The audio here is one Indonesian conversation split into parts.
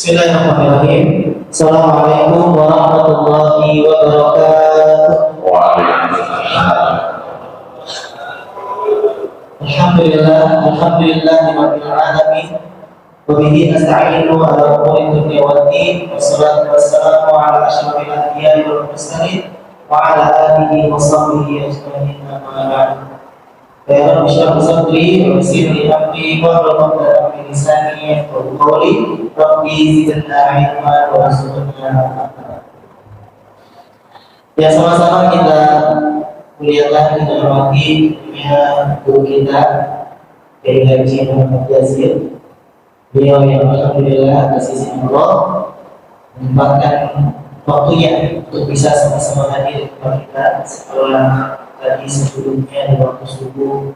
Bismillahirrahmanirrahim. Assalamualaikum warahmatullahi wabarakatuh. Waalaikumsalam. Alhamdulillahirabbil alamin. Wa bihi nasta'inu ala umuri dunya waddin. Wassalatu wassalamu ala asyrafil anbiya'i wal mursalin wa ala alihi wa sahbihi ajma'in. Amma ba'du. Ya Rabbi shrah li sadri wa yassir li amri wahlul 'uqdatam min lisani yafqahu qawli. Rabbi zidna ilma warzuqna amal. Ya, sama-sama kita muliakan, kita hormati guru kita Kiai Haji Muhammad Yazid. Beliau yang alhamdulillah atas izin Allah menyempatkan waktunya untuk bisa sama-sama hadir kepada kita setelah tadi sebelumnya di waktu subuh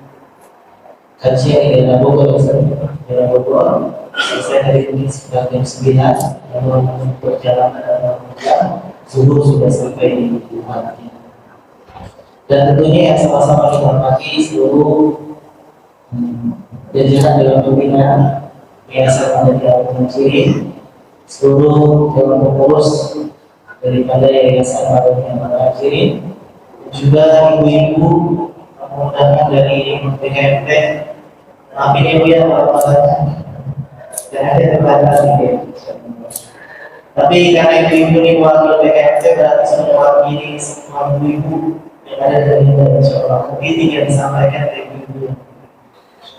kajian di dalam Bogor, selesai dari ini sekitar jam 9, namun perjalanan dalam jam subuh sudah sampai di rumah. Dan tentunya yang sama-sama kita hormati seluruh jajaran Dewan Pembina Yayasan Madani Al-Muhajirin, seluruh dewan pengurus daripada Yayasan Madani Al-Muhajirin, juga ibu-ibu undangan dari BKMT. Amin ya Bu ya, dan ada terbatas ini. Tapi karena ibu-ibu ini wakil BKMT, berarti sudah mewakili semua ibu-ibu yang ada dari Indonesia. Mungkin yang disampaikan dari ibu-ibu.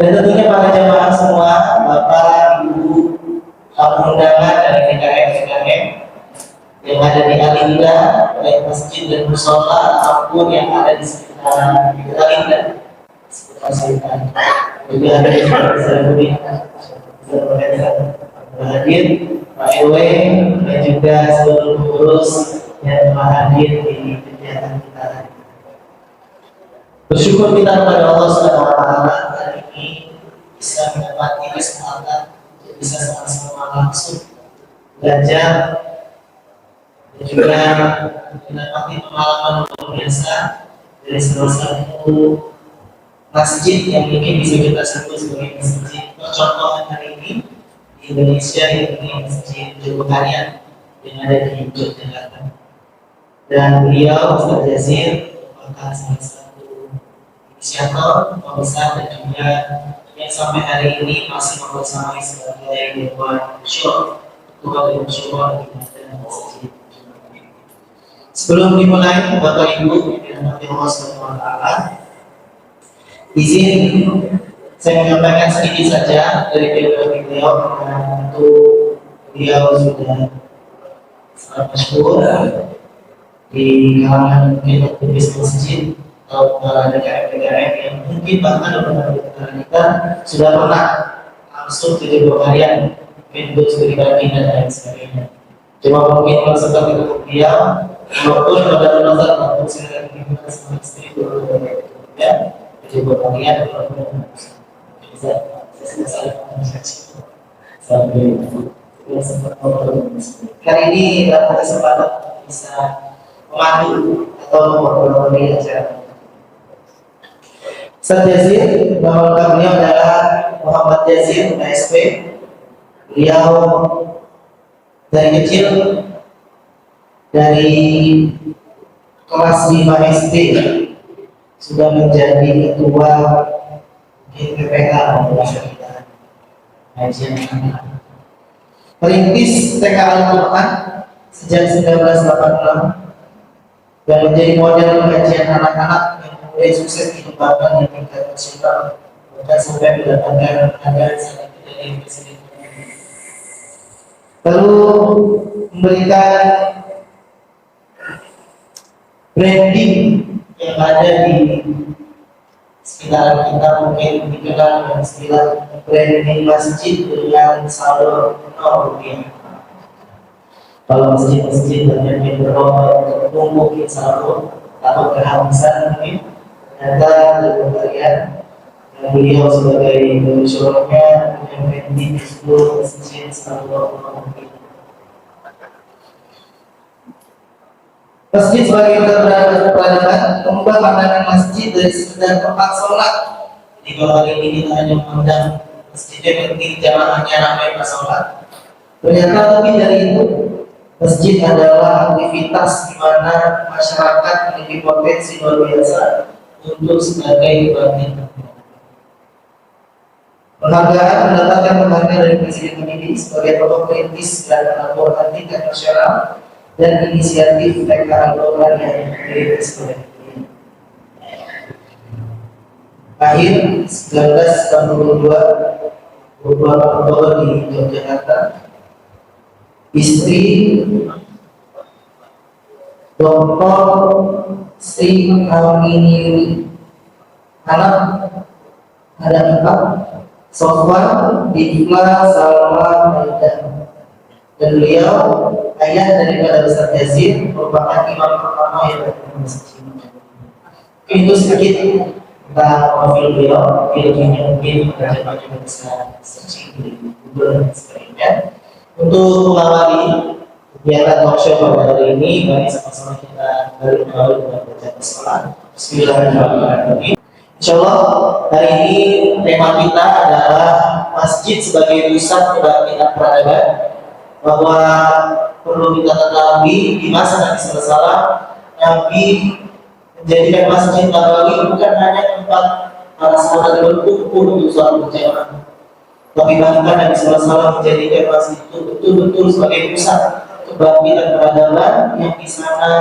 Dan tentunya para jemaah semua, Bapak, Ibu, tamu undangan dari DKM yang ada di Alinda, baik masjid dan musola ataupun yang ada di sekitar Alinda, sekitar sekitar. Juga ada di sekitar hadir Pak RW dan juga seluruh pengurus yang telah hadir di kegiatan kita hari ini. Bersyukur kita kepada Allah Subhanahu wa taala hari ini bisa mendapati kesempatan untuk bisa sama-sama langsung belajar dan juga mendapati pengalaman luar biasa dari salah satu masjid yang mungkin bisa kita sebut sebagai masjid percontohan hari ini di Indonesia, yaitu Masjid Jogokaryan yang ada di Yogyakarta. Dan beliau Ustaz Yazid merupakan salah satu inisiator, pembesar dan juga yang sampai hari ini masih membersamai sebagai Dewan Syuro, Ketua Dewan Syuro di Masjid. Sebelum dimulai, Bapak Ibu yang dirahmati Allah Subhanahu wa taala, izin saya menyampaikan sedikit saja dari beliau karena tentu beliau sudah sangat masyhur di kalangan aktivis masjid atau para DKM yang mungkin bahkan beberapa kita sudah pernah langsung ke Jogokaryan, mungkin studi banding dan lain sebagainya. Cuma mungkin kalau seperti itu beliau, walaupun pada menonton maupun saya lagi sama istri dulu ya, ke Jogokaryan walaupun bisa sampai sempat kali ini dapat kesempatan bisa memandu atau memperoleh acara. Ustaz Yazid, bahwa beliau adalah Muhammad Yazid, ASP. Beliau dari kecil, dari kelas 5 SD sudah menjadi ketua PPK merintis TK Al-Quran sejak 1986 dan menjadi model pengajian anak-anak yang mulai sukses dikembangkan di tingkat nasional bahkan sampai mendapatkan penghargaan saat dari Presiden. Lalu memberikan branding yang ada di sekitar kita, mungkin dikenal dengan istilah branding masjid dengan saldo 0 rupiah. Kalau masjid-masjid ternyata berlomba untuk mungkin saldo atau kehabisan mungkin, ternyata Jogokaryan yang beliau sebagai pensyukurnya yang branding di seluruh masjid saldo 0 rupiah. Masjid sebagai peradaban mengubah pandangan masjid dari sekedar tempat sholat. Jadi kalau hari ini kita hanya memandang masjidnya penting jamaahnya ramai pas sholat, Ternyata lebih dari itu, masjid adalah aktivitas di mana masyarakat memiliki potensi luar biasa untuk sebagai kebangkitan. Penghargaan mendapatkan penghargaan dari Presiden ini sebagai tokoh perintis dan Al-Quran tingkat nasional dan inisiatif TK Al-Quran yang dirintis oleh beliau. Lahir 1992 Oktober di Yogyakarta. Istri Dr. Sri Aminiri. Anak ada 4, Sofwan, Difla, Salma, Maidan. Dan beliau ayah daripada Ustaz Yazid, merupakan imam pertama yang ada di masjid. Itu sedikit tentang profil beliau. Filmnya mungkin baca-baca bisa searching di Google dan sebagainya. Untuk mengawali kegiatan talkshow pada hari ini, mari sama-sama kita mengawali dengan bacaan salat. Bismillahirrahmanirrahim. Insyaallah hari ini tema kita adalah masjid sebagai pusat kebangkitan peradaban. Bahwa perlu kita ketahui di masa Nabi SAW, Nabi menjadikan masjid Nabawi bukan hanya tempat para sahabat berkumpul untuk sholat berjamaah, tapi bahkan Nabi SAW menjadikan masjid itu betul-betul sebagai pusat kebangkitan peradaban yang di sana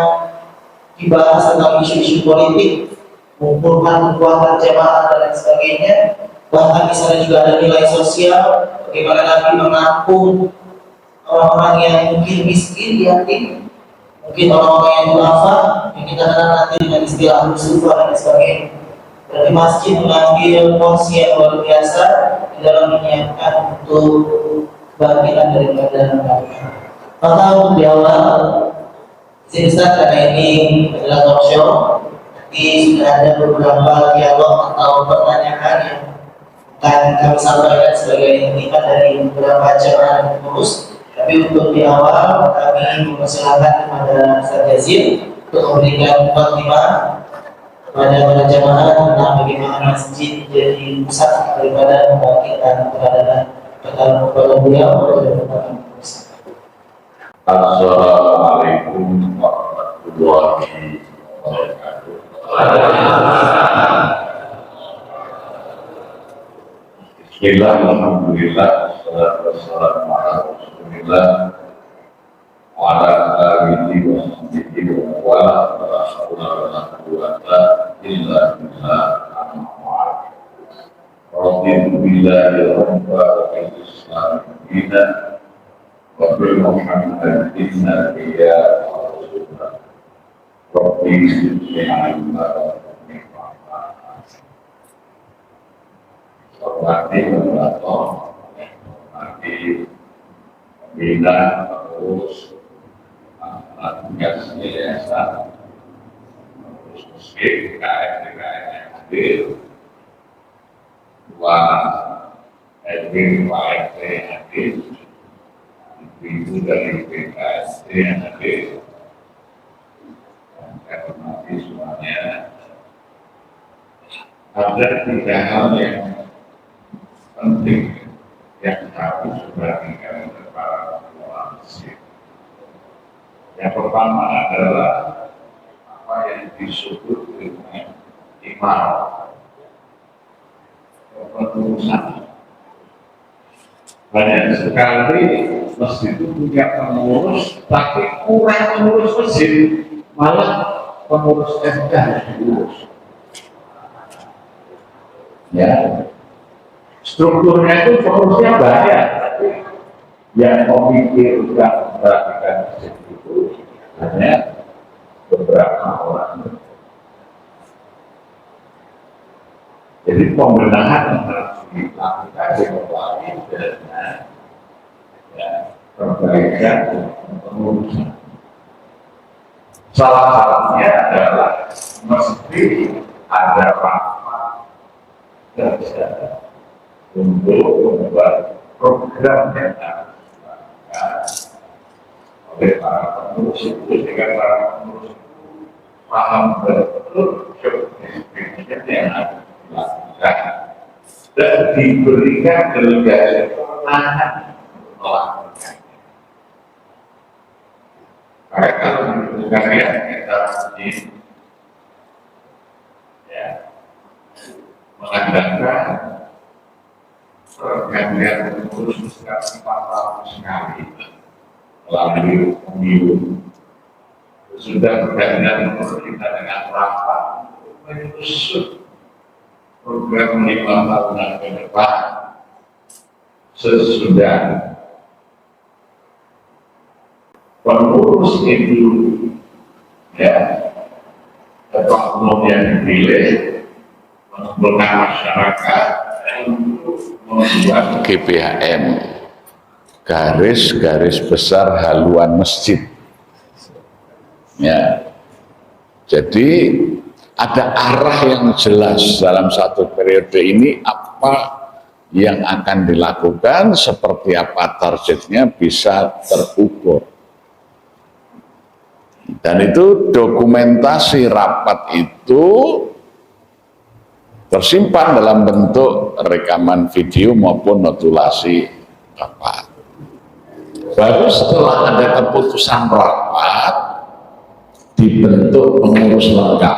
dibahas tentang isu-isu politik, mengumpulkan kekuatan jamaah dan lain sebagainya. Bahkan di sana juga ada nilai sosial, bagaimana Nabi menampung orang-orang yang mungkin miskin, yatim, mungkin orang-orang yang duafa, yang kita kenal nanti dengan istilah musufa dan sebagainya. Berarti masjid mengambil porsi yang luar biasa di dalam menyiapkan untuk kebangkitan daripada mereka. Maka untuk di awal, izin Ustaz, karena ini adalah talk show, nanti sudah ada beberapa dialog atau pertanyaan yang akan kami sampaikan sebagai intikan dari beberapa jamaah dan pengurus. Tapi untuk di awal kami mempersilahkan kepada Ustaz Yazid untuk memberikan khotbah kepada para jamaah tentang bagaimana masjid menjadi pusat daripada kebangkitan peradaban. Kepada beliau. Assalamualaikum warahmatullahi wabarakatuh. Bismillah, alhamdulillah, wassalatu wassalamu ala Rasulillah wa ala alihi wa sahbihi wa la haula wa la quwwata illa billah. Raditu billahi rabban wa bil Islam dinan wa bil Muhammadin nabiyya wa rasulah. Rabbi zidni ilma Hormati moderator, hormati pembina, pengurus, tugas yayasan, pengurus masjid, DKM yang hadir, dua Edwin, dua RT yang hadir, ibu dari PKSD yang hadir, dan saya hormati semuanya. Ada 3 hal yang penting yang harus diperhatikan oleh para pengelola masjid. Yang pertama adalah apa yang disebut dengan imam, pengurusan. Banyak sekali masjid itu punya pengurus, tapi kurang pengurus masjid, malah pengurus MK diurus. Ya. Strukturnya itu pengurusnya banyak, tapi yang memikir juga memperhatikan masjid itu hanya beberapa orang. Jadi pembenahan yang harus dilakukan melalui dengan perbaikan pengurusan. Salah satunya adalah mesti ada rahmat kerja untuk membuat program yang harus dilakukan oleh para pengurus itu, dengan para pengurus itu paham betul job-description yang harus dilakukan dan diberikan delegasi kewenangan melakukannya. sekalian kita ini ya mengadakan pergantian pengurus setiap 4 tahun sekali melalui pemilu. Sudah bergantian pengurus kita dengan rapat menyusun program 5 tahunan ke depan. Sesudah pengurus itu ya oknum yang dipilih mengumpulkan masyarakat untuk membuat GBHM, garis besar haluan masjid ya. Jadi ada arah yang jelas dalam satu periode ini apa yang akan dilakukan, seperti apa targetnya bisa terukur. Dan itu dokumentasi rapat itu tersimpan dalam bentuk rekaman video maupun notulasi rapat. Baru setelah ada keputusan rapat, dibentuk pengurus lengkap.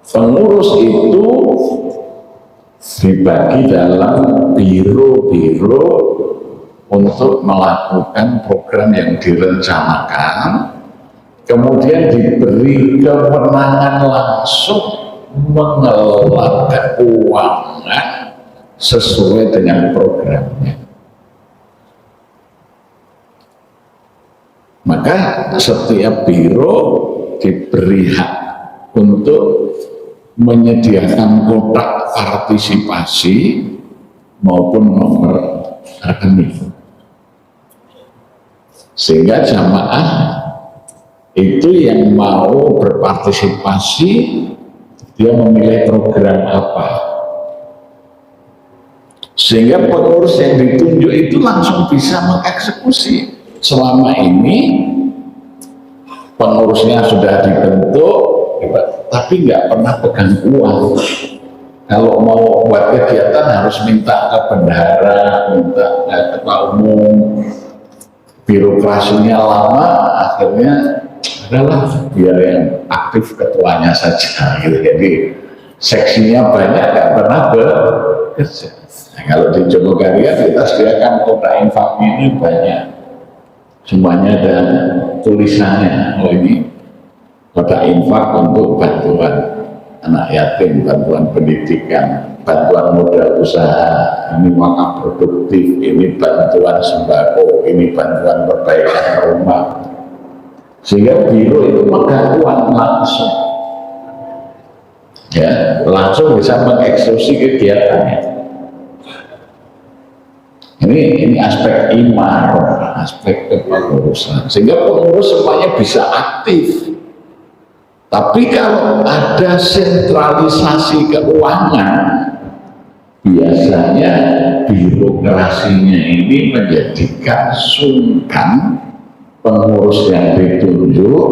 Pengurus itu dibagi dalam biro-biro untuk melakukan program yang direncanakan, kemudian diberi kewenangan langsung mengelola keuangan sesuai dengan programnya. Maka setiap biro diberi hak untuk menyediakan kotak partisipasi maupun nomor rekening, sehingga jamaah itu yang mau berpartisipasi dia memilih program apa, sehingga pengurus yang ditunjuk itu langsung bisa mengeksekusi. Selama ini pengurusnya sudah dibentuk tapi nggak pernah pegang uang. Kalau mau buat kegiatan harus minta ke bendahara, minta ke ketua umum, birokrasinya lama, akhirnya adalah biar yang aktif ketuanya saja gitu. Jadi seksinya banyak, nggak pernah bekerja. Nah, kalau di Jogokarya kita sediakan kotak infaknya ini banyak, semuanya ada tulisannya. Oh, ini kotak infak untuk bantuan anak yatim, bantuan pendidikan, bantuan modal usaha, ini wakaf produktif, ini bantuan sembako, ini bantuan perbaikan rumah. Sehingga biro itu megang uang langsung, ya, langsung bisa mengeksekusi kegiatannya. Ini aspek iman, aspek kepengurusan, sehingga pengurus semuanya bisa aktif. Tapi kalau ada sentralisasi keuangan, biasanya birokrasinya ini menjadikan sungkan pengurus yang ditunjuk.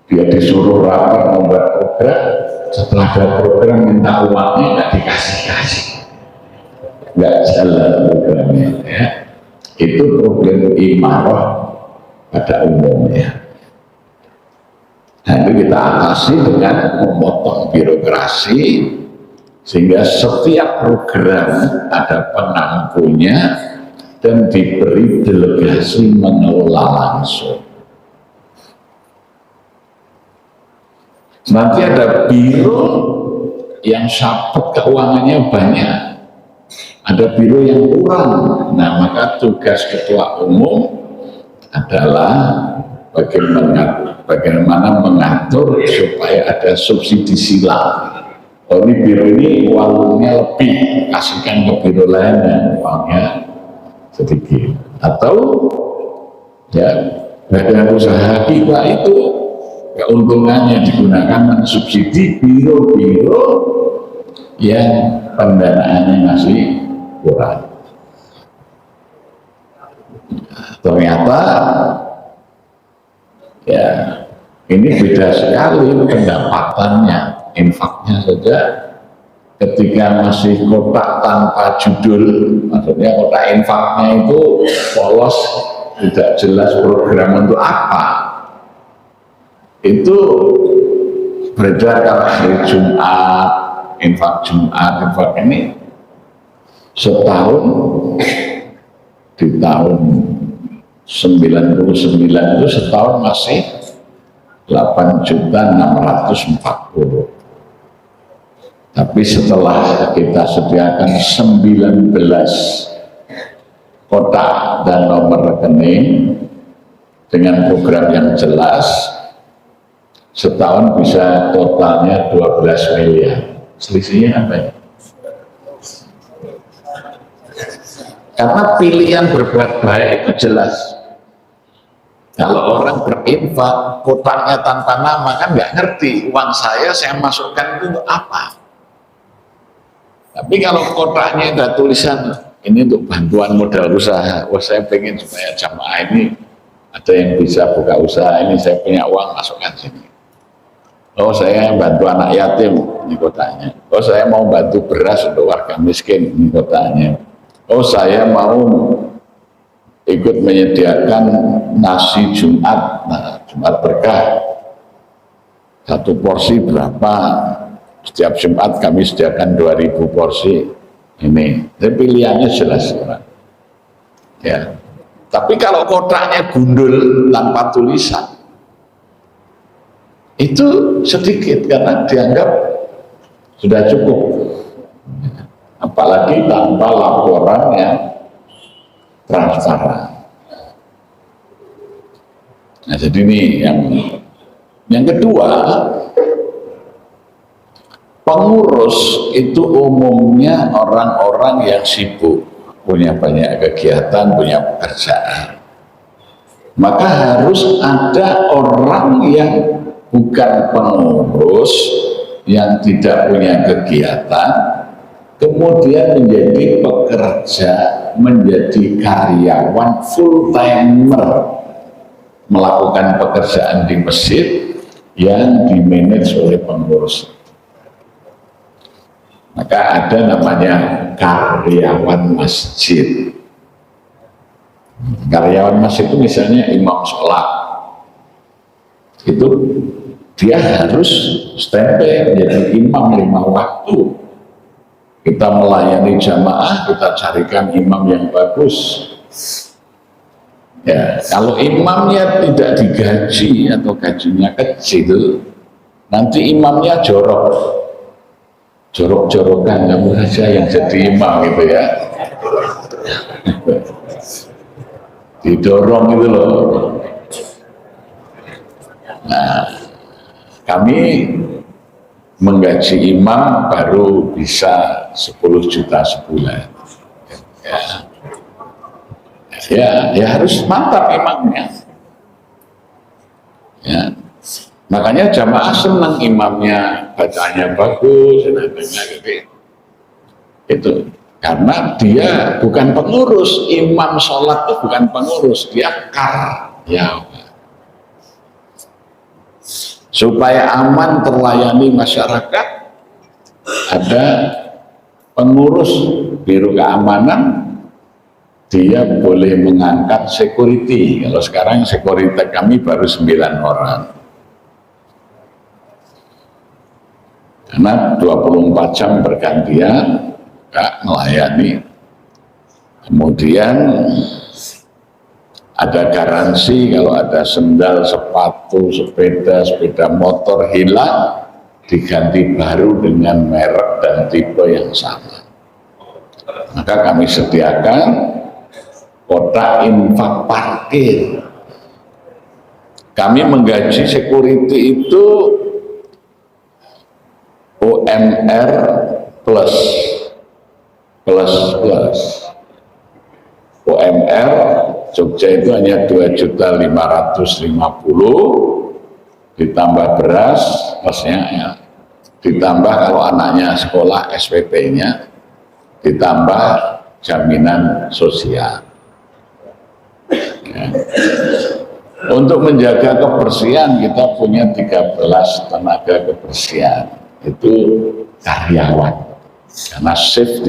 Dia disuruh rapat membuat program, setelah ada program minta uangnya nggak dikasih-kasih, nggak jalan programnya ya. Itu problem imarah pada umumnya. Nah, itu kita atasi dengan memotong birokrasi, sehingga setiap program ada pengampunya dan diberi delegasi mengelola langsung. Nanti ada biro yang sapet keuangannya banyak, ada biro yang kurang. Nah, maka tugas ketua umum adalah bagaimana mengatur supaya ada subsidi silang. Oh, ini biro ini uangnya lebih, kasihkan ke biro lain yang uangnya sedikit. Atau ya badan usaha kita itu keuntungannya digunakan mensubsidi biro-biro yang pendanaannya masih kurang. Ternyata ya ini beda sekali pendapatannya. Infaknya saja ketika masih kotak tanpa judul, maksudnya kotak infaknya itu polos, tidak jelas program untuk apa, itu beredar kalau hari Jumat, infak ini setahun di tahun 99 itu setahun masih 8.640.000. Tapi setelah kita sediakan 19 kotak dan nomor rekening dengan program yang jelas, setahun bisa totalnya 12 miliar. Selisihnya apa ya? Karena pilihan berbuat baik itu jelas. Kalau orang berinfak, kotaknya tanpa nama kan nggak ngerti, uang saya masukkan itu untuk apa. Tapi kalau kotaknya ada tulisan, ini untuk bantuan modal usaha, wah saya pengen supaya jamaah ini ada yang bisa buka usaha, ini saya punya uang masukkan sini. Oh saya bantu anak yatim, ini kotaknya. Oh saya mau bantu beras untuk warga miskin, ini kotaknya. Oh saya mau ikut menyediakan nasi Jumat, nah, Jumat berkah, satu porsi berapa, setiap Jumat kami sediakan 2000 porsi ini. Tapi pilihannya jelas ya. Tapi kalau kotaknya gundul tanpa tulisan itu sedikit karena dianggap sudah cukup, apalagi tanpa laporan yang transparan. Nah jadi ini yang kedua, pengurus itu umumnya orang-orang yang sibuk, punya banyak kegiatan, punya pekerjaan. Maka harus ada orang yang bukan pengurus, yang tidak punya kegiatan, kemudian menjadi pekerja, menjadi karyawan full timer, melakukan pekerjaan di masjid yang dimanage oleh pengurus. Maka ada namanya karyawan masjid. Karyawan masjid itu misalnya imam sholat, itu dia harus standby menjadi imam 5 waktu. Kita melayani jamaah, kita carikan imam yang bagus. Ya, kalau imamnya tidak digaji atau gajinya kecil, nanti imamnya jorok-jorokan, kamu saja yang jadi imam gitu ya. Didorong gitu loh. Nah, kami menggaji imam baru bisa 10 juta sebulan. Ya harus mantap imamnya. Ya. Makanya jamaah senang imamnya, bacanya bagus, nadanya gitu. Itu karena dia bukan pengurus, imam sholat itu bukan pengurus, dia karyawan. Supaya aman terlayani masyarakat, ada pengurus biro keamanan, dia boleh mengangkat security. Kalau sekarang security kami baru 9 orang. Karena 24 jam bergantian, Kak, melayani. Kemudian ada garansi kalau ada sendal, sepatu, sepeda motor hilang, diganti baru dengan merek dan tipe yang sama. Maka kami sediakan kotak infak parkir. Kami menggaji security itu UMR plus. UMR Jogja itu hanya 2.550.000, ditambah beras plusnya ya, ditambah kalau anaknya sekolah SPP-nya, ditambah jaminan sosial. Ya. Untuk menjaga kebersihan kita punya 13 tenaga kebersihan, itu karyawan, karena shift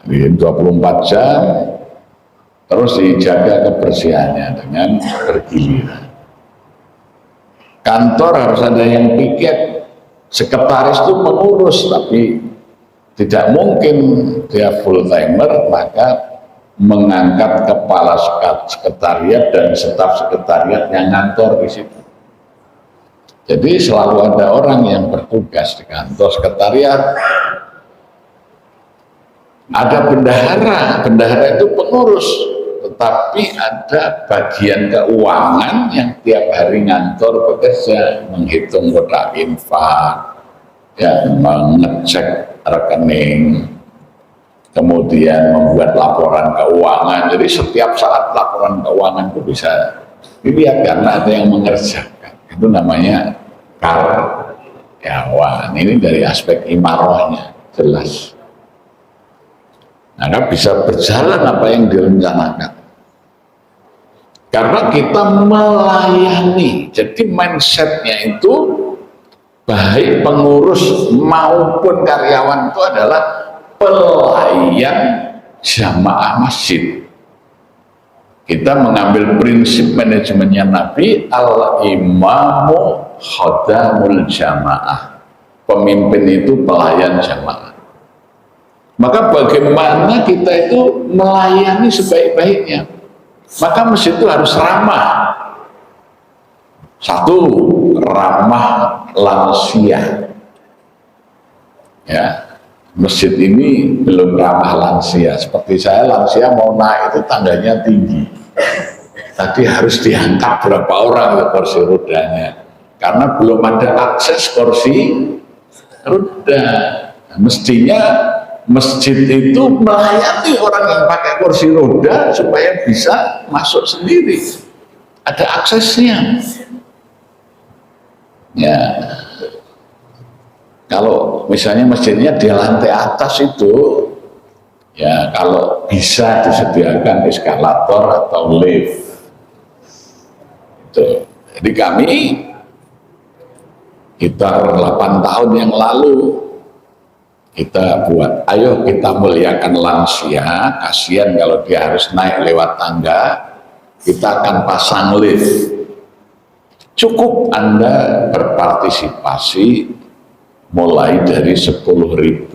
24 jam terus dijaga kebersihannya dengan bergiliran. Kantor harus ada yang piket, sekretaris itu pengurus, tapi tidak mungkin dia full timer, maka mengangkat kepala sekretariat dan staf sekretariat yang ngantor di situ. Jadi selalu ada orang yang bertugas di kantor sekretariat. Ada bendahara, bendahara itu pengurus, tetapi ada bagian keuangan yang tiap hari ngantor bekerja, menghitung kotak infak, ya, mengecek rekening, kemudian membuat laporan keuangan. Jadi setiap saat laporan keuangan itu bisa dilihat karena ada yang mengerjakan. Itu namanya karyawan. Ini dari aspek imarohnya jelas. Maka bisa berjalan apa yang direncanakan. Karena kita melayani, jadi mindsetnya itu baik pengurus maupun karyawan itu adalah pelayan jamaah masjid. Kita mengambil prinsip manajemennya Nabi, al-imamu khadamul jamaah. Pemimpin itu pelayan jamaah. Maka bagaimana kita itu melayani sebaik-baiknya? Maka masjid itu harus ramah. Satu, ramah lansia. Ya, masjid ini belum ramah lansia. Seperti saya, lansia mau naik itu tangganya tinggi. Tadi harus diangkat berapa orang ke kursi rodanya, karena belum ada akses kursi roda. Mestinya masjid itu melayani orang yang pakai kursi roda supaya bisa masuk sendiri, ada aksesnya. Ya, kalau misalnya masjidnya di lantai atas itu, ya kalau bisa disediakan eskalator atau lift. Itu. Jadi kami sekitar 8 tahun yang lalu kita buat, ayo kita muliakan lansia, kasihan kalau dia harus naik lewat tangga, kita akan pasang lift. Cukup Anda berpartisipasi mulai dari Rp10.000.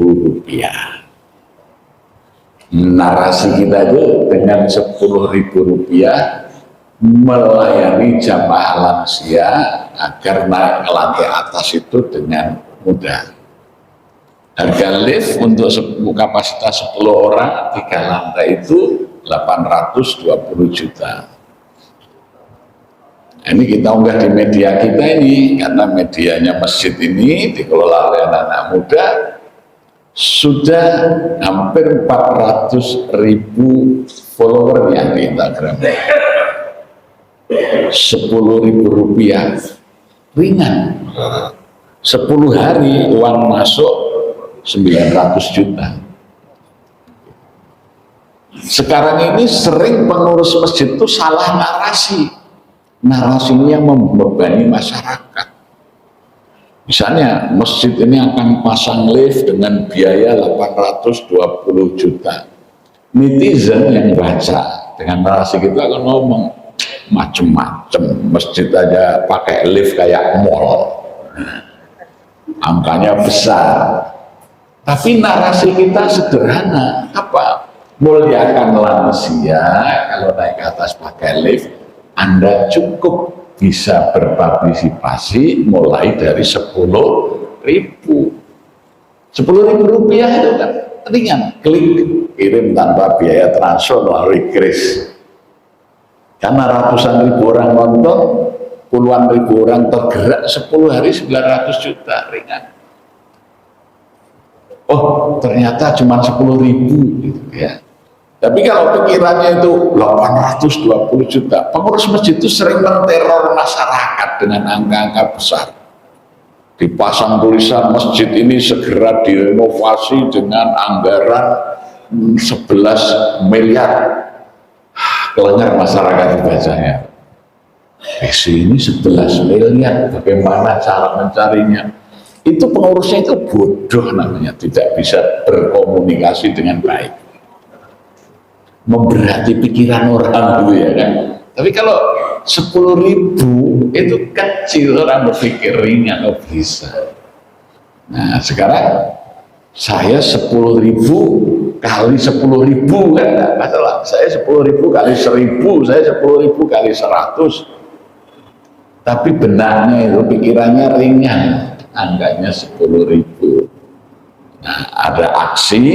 Narasi kita itu dengan Rp10.000 melayani jamaah lansia agar naik ke lantai atas itu dengan mudah. Harga lift untuk kapasitas 10 orang 3 lantai itu 820 juta. Ini kita unggah di media kita ini, karena medianya masjid ini dikelola oleh anak-anak muda, sudah hampir 400.000 followernya di Instagram. Rp10.000 ringan. 10 hari uang masuk 900 juta. Sekarang ini sering pengurus masjid itu salah narasi. Narasinya membebani masyarakat. Misalnya masjid ini akan pasang lift dengan biaya 820 juta. Netizen yang baca dengan narasi kita akan ngomong macem-macem, masjid aja pakai lift kayak mall, angkanya besar. Tapi narasi kita sederhana, apa? Muliakan lansia, kalau naik ke atas pakai lift, Anda cukup bisa berpartisipasi mulai dari Rp10.000. Rp10.000 itu kan ringan, klik kirim tanpa biaya transfer melalui kris. Karena ratusan ribu orang nonton, puluhan ribu orang tergerak, 10 hari 900 juta ringan. Oh, ternyata cuma 10.000 gitu ya. Tapi kalau pikirannya itu 820 juta, pengurus masjid itu sering menteror masyarakat dengan angka-angka besar. Dipasang tulisan masjid ini segera direnovasi dengan anggaran 11 miliar. Kelengar masyarakat bacanya. Ini 11 miliar, bagaimana cara mencarinya? Itu pengurusnya itu bodoh namanya, tidak bisa berkomunikasi dengan baik. Memberati pikiran orang dulu ya kan. Tapi kalau 10.000 itu kecil, orang berpikir ringan, oh bisa. Nah sekarang saya 10.000 kali 10.000 kan enggak masalah. Saya 10.000 kali 1.000, saya 10.000 kali 100. Tapi benaknya itu pikirannya ringan, angkanya 10.000. Nah ada aksi,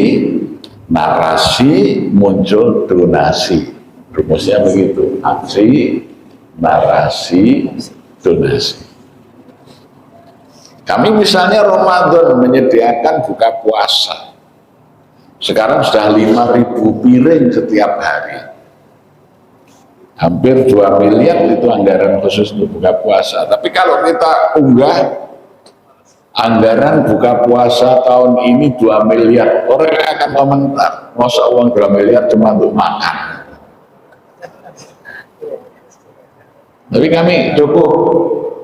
narasi, muncul donasi. Rumusnya begitu, aksi, narasi, donasi. Kami misalnya Ramadan menyediakan buka puasa. Sekarang sudah 5.000 piring setiap hari. Hampir 2 miliar itu anggaran khusus untuk buka puasa. Tapi kalau kita unggah anggaran buka puasa tahun ini 2 miliar, orang akan komentar, masa uang 2 miliar cuma untuk makan. Tapi kami cukup,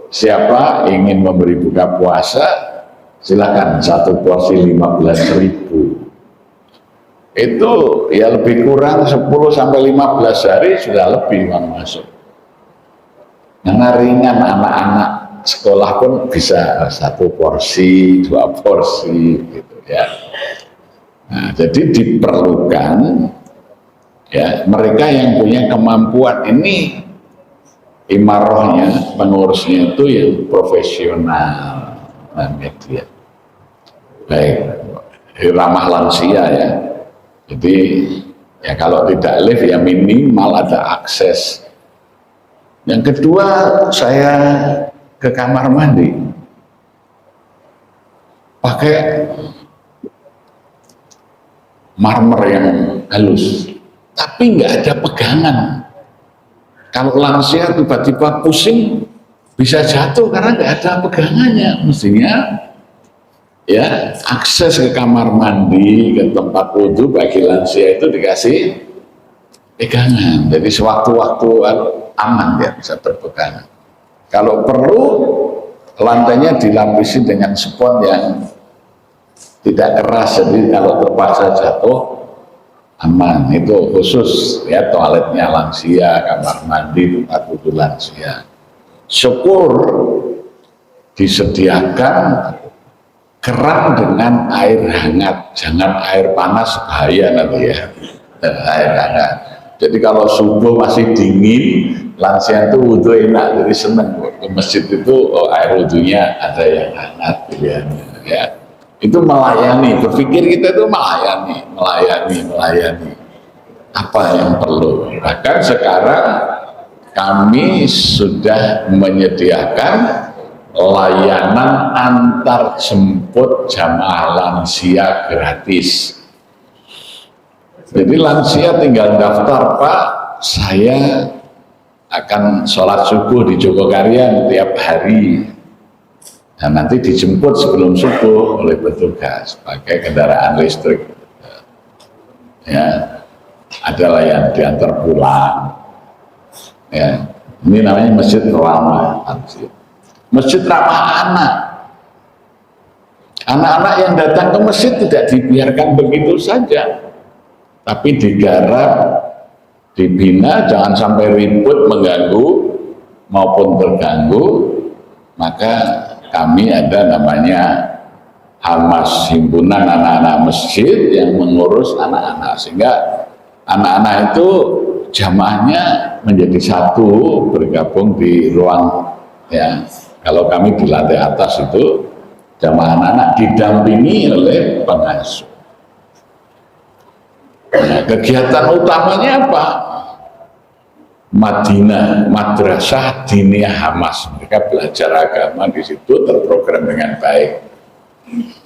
siapa ingin memberi buka puasa silakan, satu porsi 15.000. Itu ya lebih kurang 10 sampai 15 hari sudah lebih uang masuk. Karena ringan, anak-anak sekolah pun bisa 1 porsi, 2 porsi gitu ya. Nah, jadi diperlukan ya mereka yang punya kemampuan ini, imarohnya, pengurusnya itu yang profesional, media baik, ramah lansia ya. Jadi ya kalau tidak lift ya minimal ada akses. Yang kedua, saya ke kamar mandi pakai marmer yang halus, tapi nggak ada pegangan. Kalau lansia tiba-tiba pusing bisa jatuh karena nggak ada pegangannya. Mestinya ya akses ke kamar mandi, ke tempat wudhu bagi lansia itu dikasih pegangan. Jadi sewaktu-waktu aman dia bisa berpegangan. Kalau perlu lantainya dilapisi dengan spons yang tidak keras, jadi kalau terpaksa jatuh aman. Itu khusus ya, toiletnya lansia, kamar mandi, tempat wudhu lansia. Syukur disediakan keran dengan air hangat, jangan air panas, bahaya nanti ya. Air hangat. Jadi kalau subuh masih dingin, lansia itu wudhu enak, jadi seneng ke masjid itu, oh, air wudhunya ada yang hangat pilihannya ya. Itu melayani, berpikir kita itu melayani apa yang perlu. Bahkan sekarang kami sudah menyediakan layanan antar jemput jamaah lansia gratis. Jadi lansia tinggal daftar, Pak, saya akan sholat subuh di Jogokarian tiap hari. Nah, nanti dijemput sebelum subuh oleh petugas pakai kendaraan listrik. Ya, adalah yang diantar pulang. Ya, ini namanya masjid ramah. Masjid ramah anak. Anak-anak yang datang ke masjid tidak dibiarkan begitu saja, tapi digarap, dibina, jangan sampai ribut, mengganggu maupun terganggu. Maka kami ada namanya Hamas, himpunan anak-anak masjid yang mengurus anak-anak, sehingga anak-anak itu jamaahnya menjadi satu, bergabung di ruang ya. Kalau kami di lantai atas itu jamaah anak-anak didampingi oleh pengasuh. Nah, kegiatan utamanya apa? Madinah, Madrasah Diniyah Hamas. Mereka belajar agama di situ, terprogram dengan baik.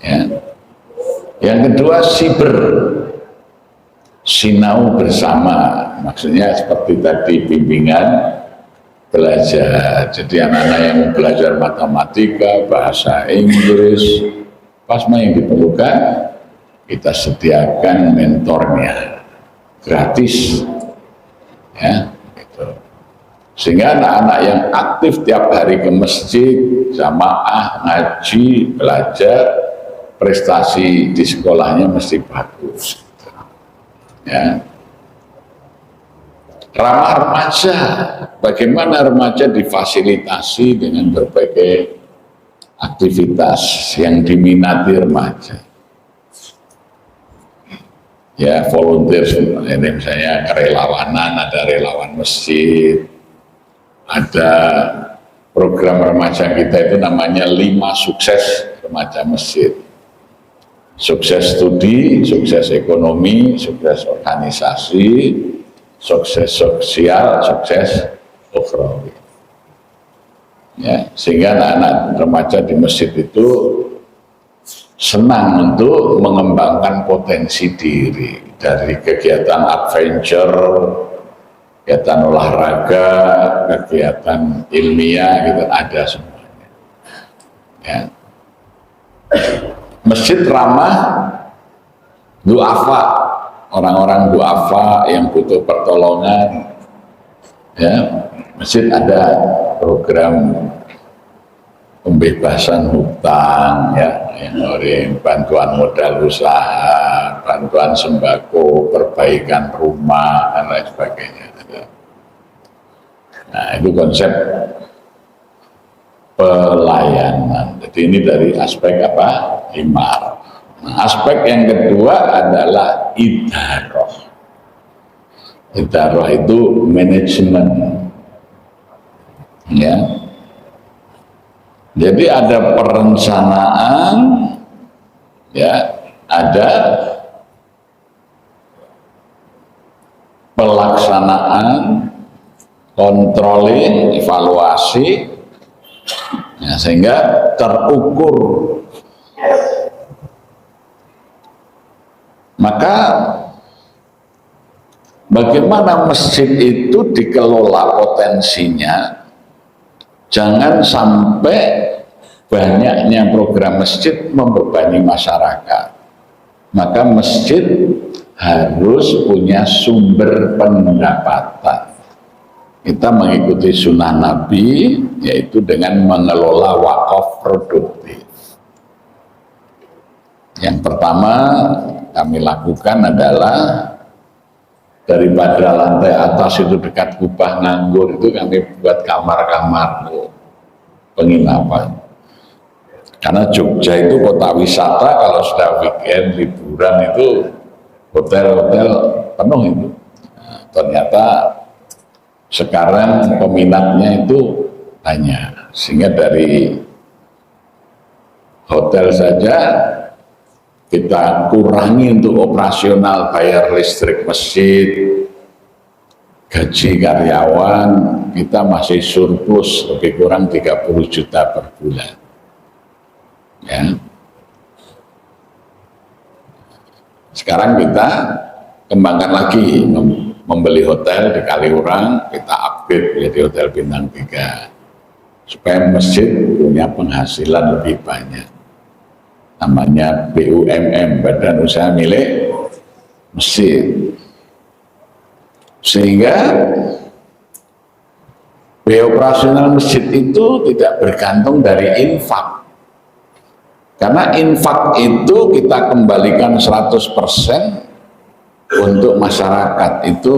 Ya. Yang kedua, siber, sinau bersama. Maksudnya seperti tadi bimbingan belajar. Jadi anak-anak yang belajar matematika, bahasa Inggris, pasma yang diperlukan, kita sediakan mentornya gratis. Ya. Sehingga anak-anak yang aktif tiap hari ke masjid, jamaah, ngaji, belajar, prestasi di sekolahnya mesti bagus. Ya. Ramah remaja, bagaimana remaja difasilitasi dengan berbagai aktivitas yang diminati remaja. Ya, volunteer, ini misalnya kerelawanan, ada relawan masjid, ada program remaja kita itu namanya 5 sukses remaja masjid. Sukses studi, sukses ekonomi, sukses organisasi, sukses sosial, sukses ukhrawi. Ya, sehingga anak-anak remaja di masjid itu senang untuk mengembangkan potensi diri dari kegiatan adventure, kegiatan olahraga, kegiatan ilmiah, gitu ada semuanya. Ya. Masjid ramah duafa, orang-orang duafa yang butuh pertolongan. Ya, masjid ada program pembebasan hutang, ya, yang dari bantuan modal usaha, bantuan sembako, perbaikan rumah dan lain sebagainya. Nah, itu konsep pelayanan. Jadi ini dari aspek apa? Imar. Nah, aspek yang kedua adalah idaroh. Idaroh itu manajemen. Ya. Jadi ada perencanaan, ya, ada pelaksanaan, controlling, evaluasi, ya, sehingga terukur. Maka bagaimana masjid itu dikelola potensinya, jangan sampai banyaknya program masjid membebani masyarakat. Maka masjid harus punya sumber pendapatan. Kita mengikuti sunnah Nabi, yaitu dengan mengelola wakaf produktif. Yang pertama kami lakukan adalah daripada lantai atas itu dekat kubah nganggur, itu kami buat kamar-kamar penginapan. Karena Jogja itu kota wisata, kalau sudah weekend, liburan itu hotel-hotel penuh itu. Nah, ternyata sekarang peminatnya itu banyak, sehingga dari hotel saja kita kurangi untuk operasional, bayar listrik masjid, gaji karyawan, kita masih surplus lebih kurang 30 juta per bulan. Ya. Sekarang kita kembangkan lagi, membeli hotel di Kaliurang, kita upgrade menjadi hotel bintang 3 supaya masjid punya penghasilan lebih banyak. Namanya BUMM, Badan Usaha Milik Masjid. Sehingga biaya operasional masjid itu tidak bergantung dari infak. Karena infak itu kita kembalikan 100% untuk masyarakat, itu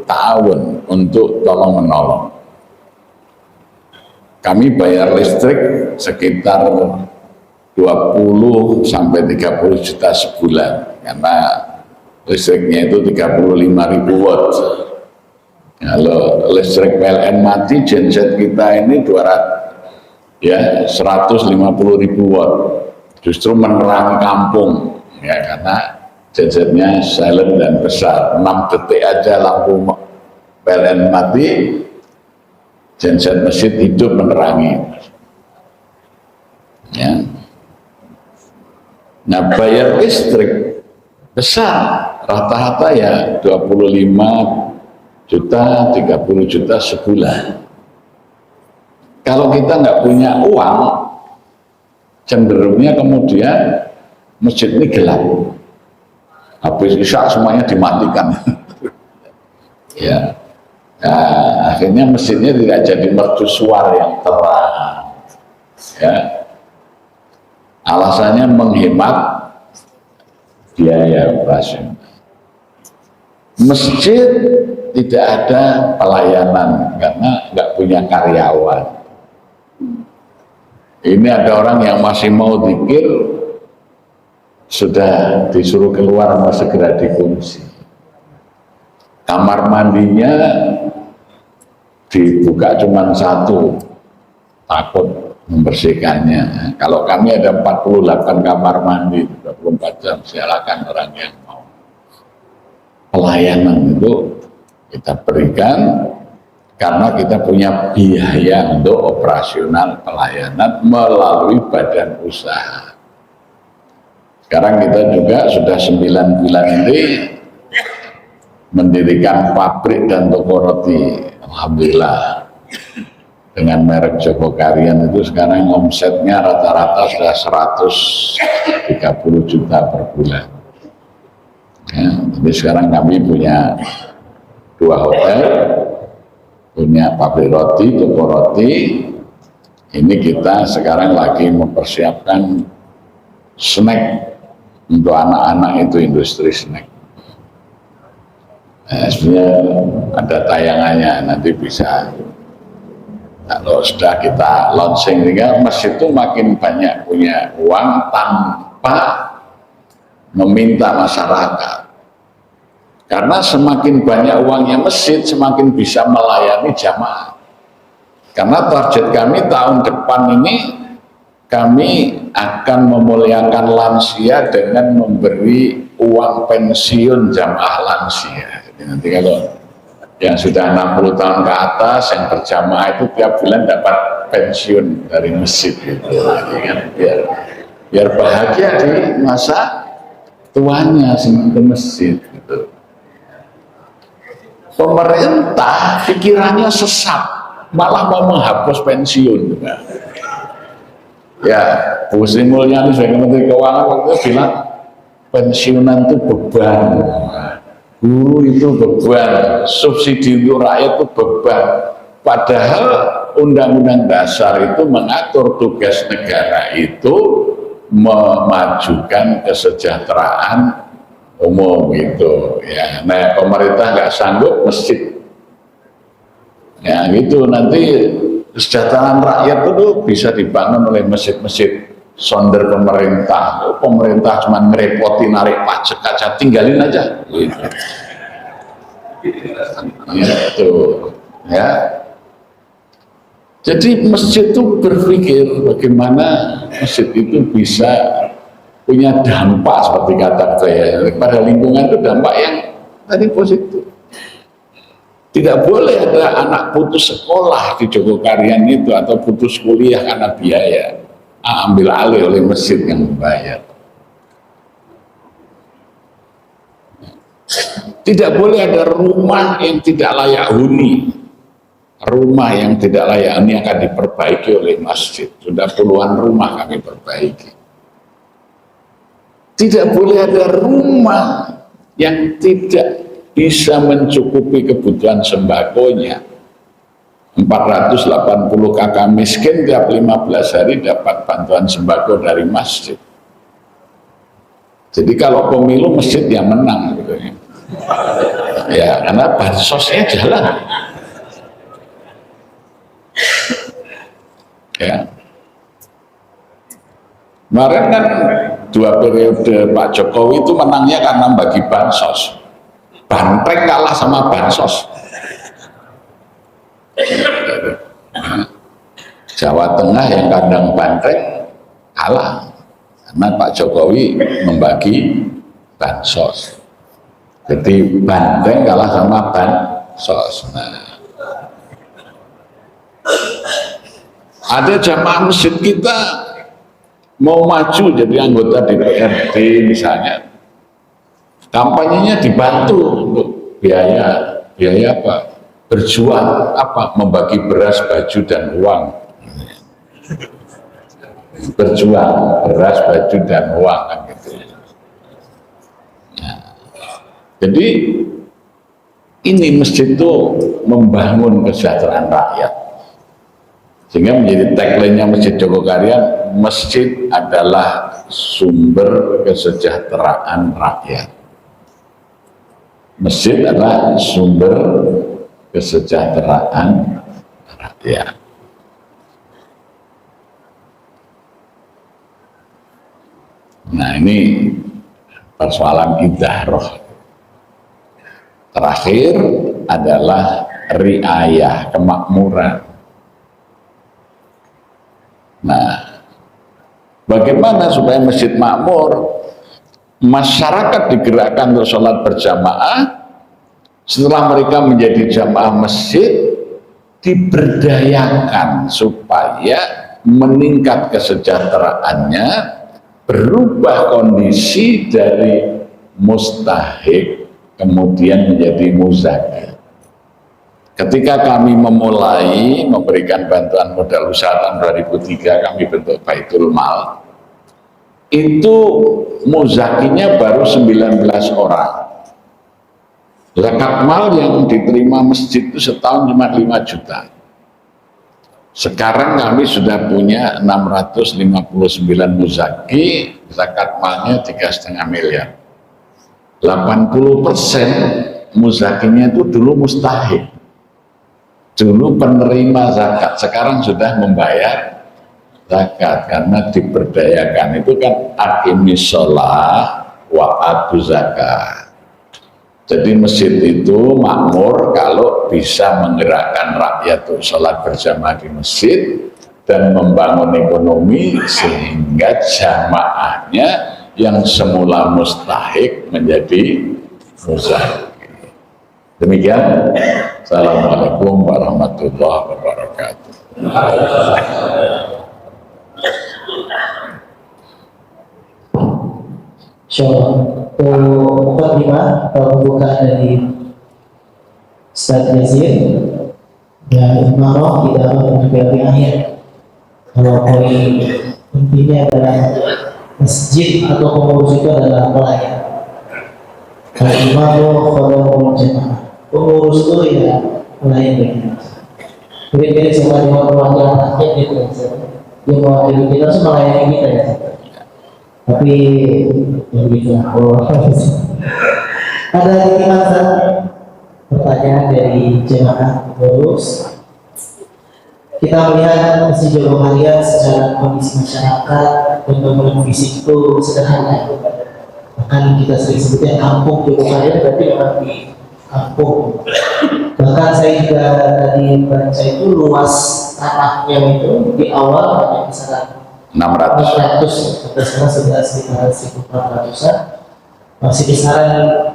ta'awun, untuk tolong-menolong. Kami bayar listrik sekitar 20 sampai 30 juta sebulan, karena listriknya itu 35.000 watt. Kalau listrik PLN mati, genset kita ini 150.000 watt. Justru menerangi kampung, ya, karena gensetnya silent dan besar. 6 detik aja lampu PLN mati, genset masjid hidup menerangi. Ya. Nah, bayar listrik besar, rata-rata ya 25 juta, 30 juta sebulan. Kalau kita nggak punya uang, cenderungnya kemudian masjid ini gelap. Habis isya semuanya dimatikan. Ya. Nah, akhirnya masjidnya tidak jadi mercusuar yang terang. Ya. Alasannya menghemat biaya operasional. Masjid tidak ada pelayanan karena nggak punya karyawan. Ini ada orang yang masih mau zikir, sudah disuruh keluar mau segera dikunci. Kamar mandinya dibuka cuma satu, takut membersihkannya. Kalau kami ada 48 kamar mandi 24 jam, silakan orang yang mau. Pelayanan itu kita berikan karena kita punya biaya untuk operasional pelayanan melalui badan usaha. Sekarang kita juga sudah 9 bulan ini mendirikan pabrik dan toko roti. Alhamdulillah, dengan merek Joko Karyan itu sekarang omsetnya rata-rata sudah 130 juta per bulan. Ya, jadi sekarang kami punya 2 hotel, punya pabrik roti, toko roti. Ini kita sekarang lagi mempersiapkan snack untuk anak-anak, itu industri snack. Nah, sebenarnya ada tayangannya, nanti bisa. Kalau sudah kita launching, sehingga masjid itu makin banyak punya uang tanpa meminta masyarakat. Karena semakin banyak uangnya masjid, semakin bisa melayani jamaah. Karena target kami tahun depan ini, kami akan memuliakan lansia dengan memberi uang pensiun jamaah lansia. Jadi nanti kalau yang sudah 60 tahun ke atas yang berjamaah itu tiap bulan dapat pensiun dari masjid gitu. Jadi kan biar bahagia di masa tuanya ke masjid gitu. Pemerintah pikirannya sesat, malah mau menghapus pensiun. Ya, Bu Sri Mulyani sebagai Menteri Keuangan waktu itu bilang pensiunan itu beban, guru itu beban, subsidi untuk rakyat itu beban. Padahal Undang-Undang Dasar itu mengatur tugas negara itu memajukan kesejahteraan umum itu. Ya, nah pemerintah nggak sanggup, masjid. Ya gitu, nanti kesejahteraan rakyat itu bisa dibangun oleh masjid-masjid sonder pemerintah. Pemerintah cuma ngerepoti narik pajak aja, tinggalin aja. Gitu. Gitu. Ya. Jadi masjid itu berpikir bagaimana masjid itu bisa punya dampak seperti kata saya pada lingkungan, itu dampak yang tadi positif. Tidak boleh ada anak putus sekolah di Joko Karyan itu atau putus kuliah karena biaya, ambil alih oleh masjid yang membayar. Tidak boleh ada rumah yang tidak layak huni. Rumah yang tidak layak huni akan diperbaiki oleh masjid. Sudah puluhan rumah kami perbaiki. Tidak boleh ada rumah yang tidak bisa mencukupi kebutuhan sembakonya. 480 kakak miskin tiap 15 hari dapat bantuan sembako dari masjid. Jadi kalau pemilu masjid yang menang gitu ya. Ya, karena bansosnya jalan. Ya. Kemarin kan 2 periode Pak Jokowi itu menangnya karena bagi bansos. Banteng kalah sama bansos. Jawa Tengah yang kandang banteng kalah karena Pak Jokowi membagi bansos. Jadi banteng kalah sama bansos. Nah, ada jamaah masjid kita mau maju jadi anggota DPRD misalnya, kampanyenya dibantu untuk biaya apa? Berjuang apa? Membagi beras, baju dan uang. Berjuang beras, baju dan uang kan gitu. Nah, jadi ini masjid itu membangun kesejahteraan rakyat. Sehingga menjadi tagline-nya Masjid Joko Karyan, masjid adalah sumber kesejahteraan rakyat. Masjid adalah sumber kesejahteraan rakyat. Nah, ini persoalan idaroh. Terakhir adalah riayah, kemakmuran. Nah, bagaimana supaya masjid makmur? Masyarakat digerakkan untuk sholat berjamaah. Setelah mereka menjadi jamaah masjid, diberdayakan supaya meningkat kesejahteraannya, berubah kondisi dari mustahik kemudian menjadi muzaki. Ketika kami memulai memberikan bantuan modal usaha tahun 2003, kami bentuk Baitul Mal, itu muzakinya baru 19 orang. Zakat mal yang diterima masjid itu setahun cuma 5 juta. Sekarang kami sudah punya 659 muzaki, zakat malnya 3,5 miliar. 80% muzakinya itu dulu mustahik, dulu penerima zakat, sekarang sudah membayar zakat karena diberdayakan. Itu kan aqimis shalah wa atu zakat. Jadi masjid itu makmur kalau bisa menggerakkan rakyat untuk sholat berjamaah di masjid dan membangun ekonomi sehingga jamaahnya yang semula mustahik menjadi muzaki. Demikian. Assalamualaikum warahmatullahi wabarakatuh. Mukadimah atau pembukaan dari Ustaz Yazid dan Imarah tidak mengambil akhir. Kalau poin intinya adalah masjid atau pengurus itu adalah pelayan. Kalau imamu khadamul jamaah, pengurus itu ya pelayan bagi masyarakat. Jadi sama dengan perwakilan rakyat gitu ya. Dia mewakili kita harus melayani kita ya. Tapi ya begitulah. Ada titipan pertanyaan dari jemaah pengurus. Kita melihat Masjid Jogokarian secara kondisi masyarakat dan bangunan fisik itu sederhana. Bahkan kita sering sebutnya kampung Jogokarian, berarti memang di kampung. Bahkan saya juga tadi baca itu luas tanahnya itu di awal hanya kisaran 600, sekarang sudah sekitar 1.400-an, masih kisaran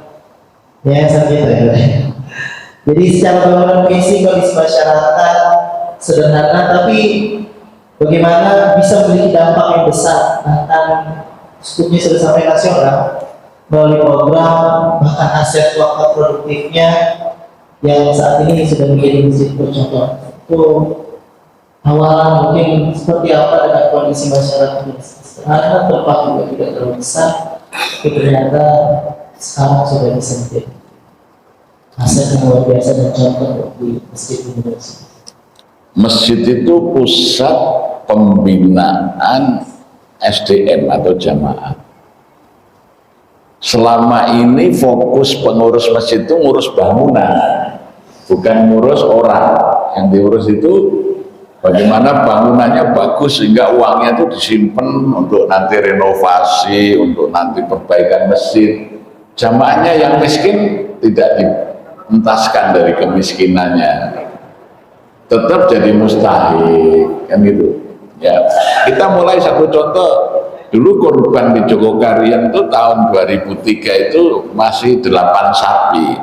ya seperti itu ya. Jadi secara bangunan fisik kondisi masyarakat sederhana, tapi bagaimana bisa memiliki dampak yang besar, bahkan skupnya sudah sampai nasional melalui program, bahkan aset wakaf produktifnya yang saat ini sudah menjadi masjid bercontoh. Itu awalan mungkin seperti apa dengan kondisi masyarakat sederhana, tempat juga tidak terlalu besar, tapi ternyata sekarang sudah bisa menjadi aset yang luar biasa dan contoh di masjid Indonesia. Masjid itu pusat pembinaan SDM atau jamaah. Selama ini fokus pengurus masjid itu ngurus bangunan, bukan ngurus orang. Yang diurus itu bagaimana bangunannya bagus sehingga uangnya itu disimpan untuk nanti renovasi, untuk nanti perbaikan masjid. Jamaahnya yang miskin tidak dientaskan dari kemiskinannya, tetap jadi mustahik, kan gitu. Ya, kita mulai satu contoh. Dulu korban di Jogokarian itu tahun 2003 itu masih 8 sapi.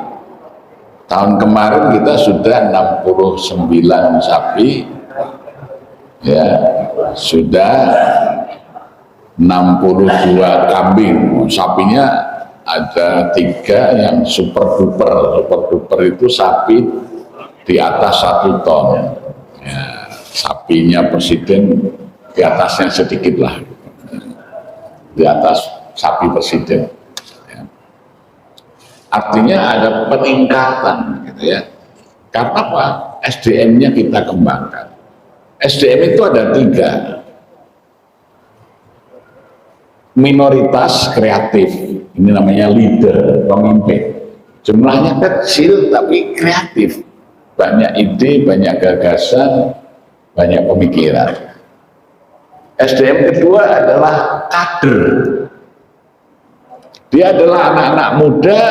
Tahun kemarin kita sudah 69 sapi. Ya, sudah 62 kambing. Sapinya ada 3 yang super duper. Super duper itu sapi di atas 1 ton. Ya, sapinya presiden di atasnya sedikit lah, di atas sapi presiden. Ya. Artinya ada peningkatan, gitu ya. Karena apa? SDM-nya kita kembangkan. SDM itu ada 3. Minoritas kreatif, ini namanya leader, pemimpin. Jumlahnya kecil tapi kreatif, banyak ide, banyak gagasan, banyak pemikiran. SDM kedua adalah kader. Dia adalah anak-anak muda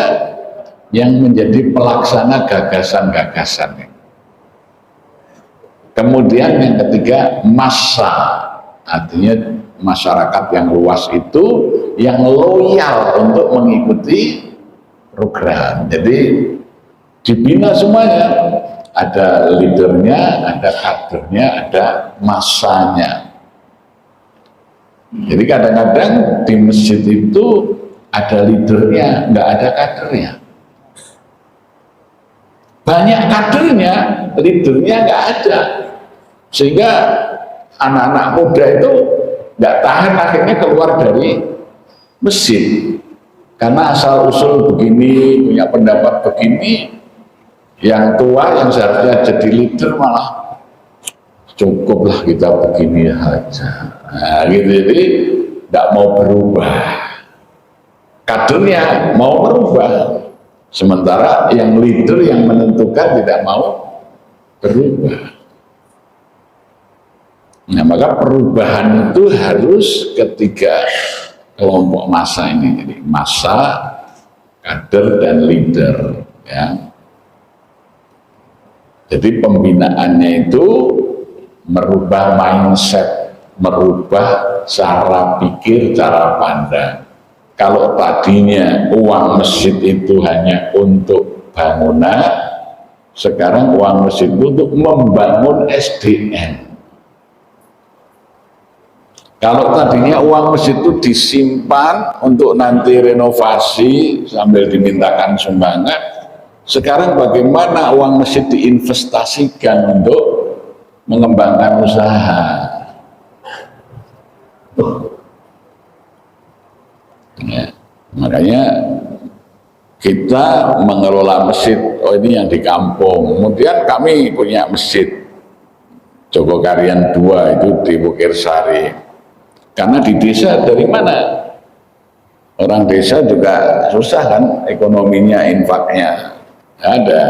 yang menjadi pelaksana gagasan-gagasan. Kemudian yang ketiga, massa, artinya masyarakat yang luas itu yang loyal untuk mengikuti program. Jadi dibina semuanya, ada leadernya, ada kadernya, ada massanya. Jadi kadang-kadang di masjid itu ada leadernya, nggak ada kadernya. Banyak kadernya, leadernya nggak ada. Sehingga anak-anak muda itu nggak tahan, akhirnya keluar dari masjid. Karena asal usul begini, punya pendapat begini, yang tua yang seharusnya jadi leader malah cukuplah kita begini aja. Nah, gitu, jadi nggak mau berubah. Kadernya mau berubah, sementara yang leader yang menentukan tidak mau berubah. Nah, maka perubahan itu harus ketiga kelompok massa ini, jadi massa, kader, dan leader. Ya. Jadi pembinaannya itu merubah mindset, merubah cara pikir, cara pandang. Kalau tadinya uang masjid itu hanya untuk bangunan, sekarang uang masjid itu untuk membangun SDM. Kalau tadinya uang masjid itu disimpan untuk nanti renovasi sambil dimintakan sumbangan, sekarang bagaimana uang masjid diinvestasikan untuk mengembangkan usaha. Ya, makanya kita mengelola masjid, oh ini yang di kampung. Kemudian kami punya masjid Jogokarian 2 itu di Bukirsari. Karena di desa dari mana? Orang desa juga susah kan ekonominya, infaknya ada.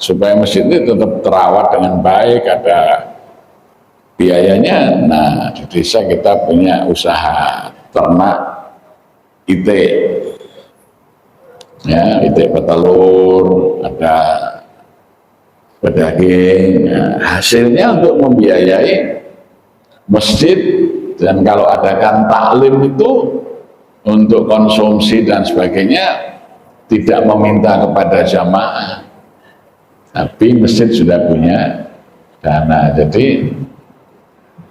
Supaya masjid ini tetap terawat dengan baik, ada biayanya. Nah, di desa kita punya usaha ternak itik, ya, itik petelur, ada pedaging. Nah, hasilnya untuk membiayai masjid. Dan kalau adakan taklim itu untuk konsumsi dan sebagainya tidak meminta kepada jamaah, tapi masjid sudah punya dana, jadi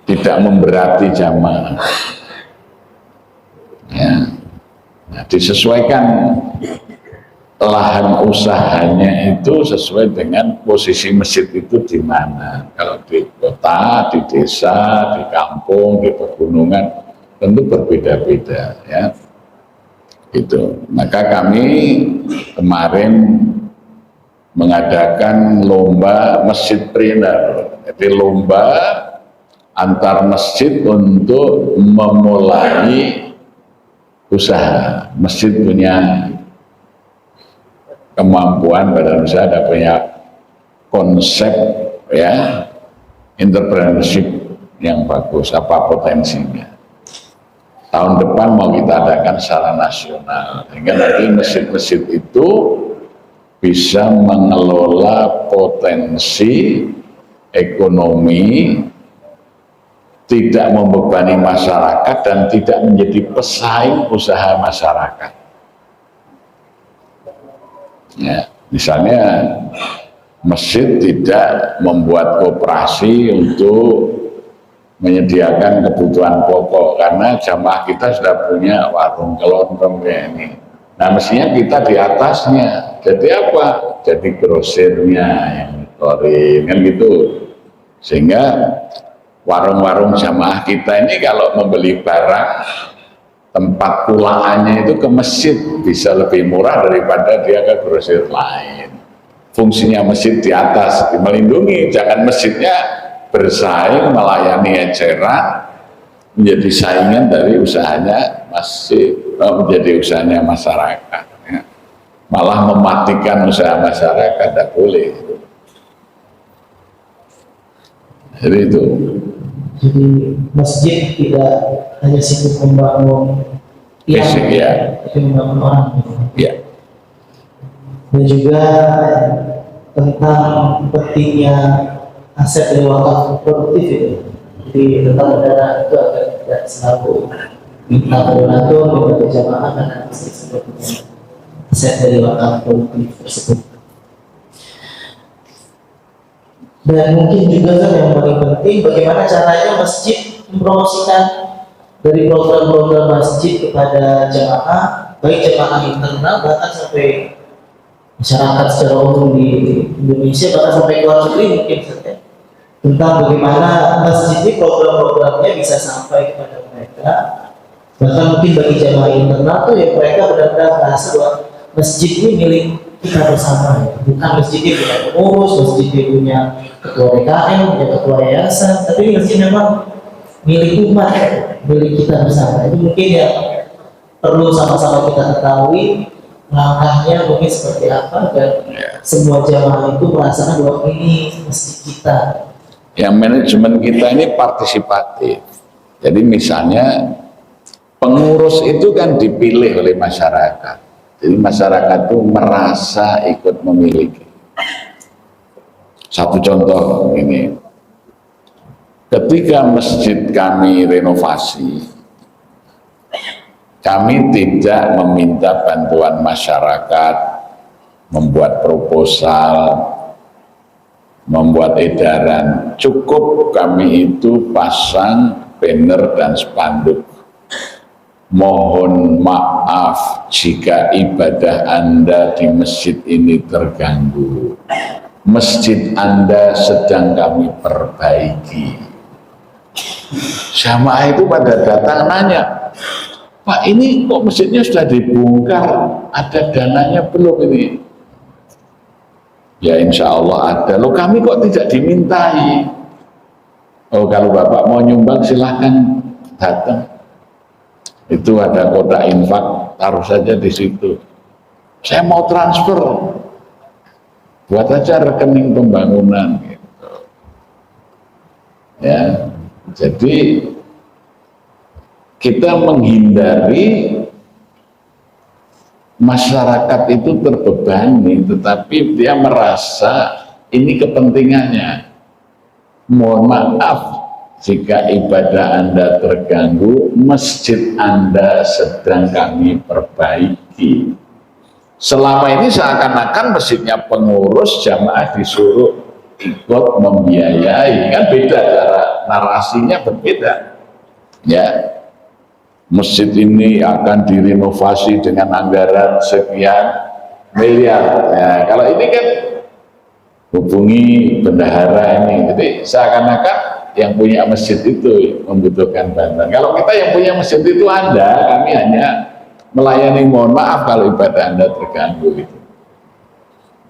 tidak memberati jamaah. Ya. Nah, disesuaikan lahan usahanya itu sesuai dengan posisi masjid itu di mana. Kalau di kota, di desa, di kampung, di pegunungan tentu berbeda-beda, ya. Itu. Maka kami kemarin mengadakan lomba masjidpreneur. Jadi lomba antar masjid untuk memulai usaha. Masjid punya kemampuan, badan usaha ada punya konsep, ya, entrepreneurship yang bagus. Apa potensinya? Tahun depan mau kita adakan secara nasional, sehingga nanti masjid-masjid itu bisa mengelola potensi ekonomi, tidak membebani masyarakat dan tidak menjadi pesaing usaha masyarakat. Ya, misalnya masjid tidak membuat koperasi untuk menyediakan kebutuhan pokok karena jamaah kita sudah punya warung kelontong kayak ini. Nah, mestinya kita di atasnya. Jadi apa? Jadi grosirnya yang ngitorin, kan gitu. Sehingga warung-warung jamaah kita ini kalau membeli barang, tempat pulaannya itu ke masjid bisa lebih murah daripada dia ke grosir lain. Fungsinya masjid di atas, melindungi, jangan masjidnya bersaing melayani eceran menjadi saingan dari usahanya masjid, menjadi usahanya masyarakat. Ya. malah mematikan usaha masyarakat, tidak boleh. Jadi itu. Jadi masjid tidak hanya sibuk membangun Fisik, ya. tapi membangun orang. Ya. Dan juga tentang pentingnya aset dari wakaf produktif itu. Jadi tentang dana itu akan tidak selalu minta donatur, minta jamaah karena pasti sebetulnya aset dari wakaf produktif tersebut. Dan mungkin juga kan yang paling penting bagaimana caranya masjid mempromosikan dari program-program masjid kepada jamaah, baik jamaah internal bahkan sampai masyarakat secara umum di Indonesia, bahkan sampai ke luar negeri mungkin saja, tentang bagaimana masjid ini program-programnya bisa sampai kepada mereka. Bahkan mungkin bagi jamaah internal tuh ya mereka benar-benar merasa bahwa masjid ini milik kita bersama, bukan masjid ini punya pengurus, masjid ini punya ketua DKM, punya ketua yayasan, tapi masjid memang milik umat, milik kita bersama. Itu mungkin yang perlu sama-sama kita ketahui langkahnya mungkin seperti apa agar semua jamaah itu merasakan bahwa ini masjid kita. Yang manajemen kita ini partisipatif. Jadi misalnya pengurus itu kan dipilih oleh masyarakat. Jadi masyarakat itu merasa ikut memiliki. Satu contoh ini, ketika masjid kami renovasi, kami tidak meminta bantuan masyarakat, membuat proposal, membuat edaran. Cukup kami itu pasang banner dan spanduk. Mohon maaf jika ibadah Anda di masjid ini terganggu. Masjid Anda sedang kami perbaiki. Jamaah itu pada datang nanya, Pak, ini kok masjidnya sudah dibongkar, ada dananya belum ini? Ya insya Allah ada. Loh kami kok tidak dimintai? Oh kalau Bapak mau nyumbang silahkan datang. Itu ada kotak infak, taruh saja di situ. Saya mau transfer, buat aja rekening pembangunan. Gitu. Ya, jadi kita menghindari masyarakat itu terbebani, tetapi dia merasa ini kepentingannya. Mohon maaf jika ibadah Anda terganggu, masjid Anda sedang kami perbaiki. Selama ini seakan-akan masjidnya pengurus, jamaah disuruh ikut membiayai, kan beda, cara narasinya berbeda. Ya, masjid ini akan direnovasi dengan anggaran sekian miliar. Nah, kalau ini kan hubungi bendahara ini, jadi seakan-akan yang punya masjid itu membutuhkan bantuan. Kalau kita yang punya masjid itu Anda, kami hanya melayani mohon maaf kalau ibadah Anda terganggu gitu.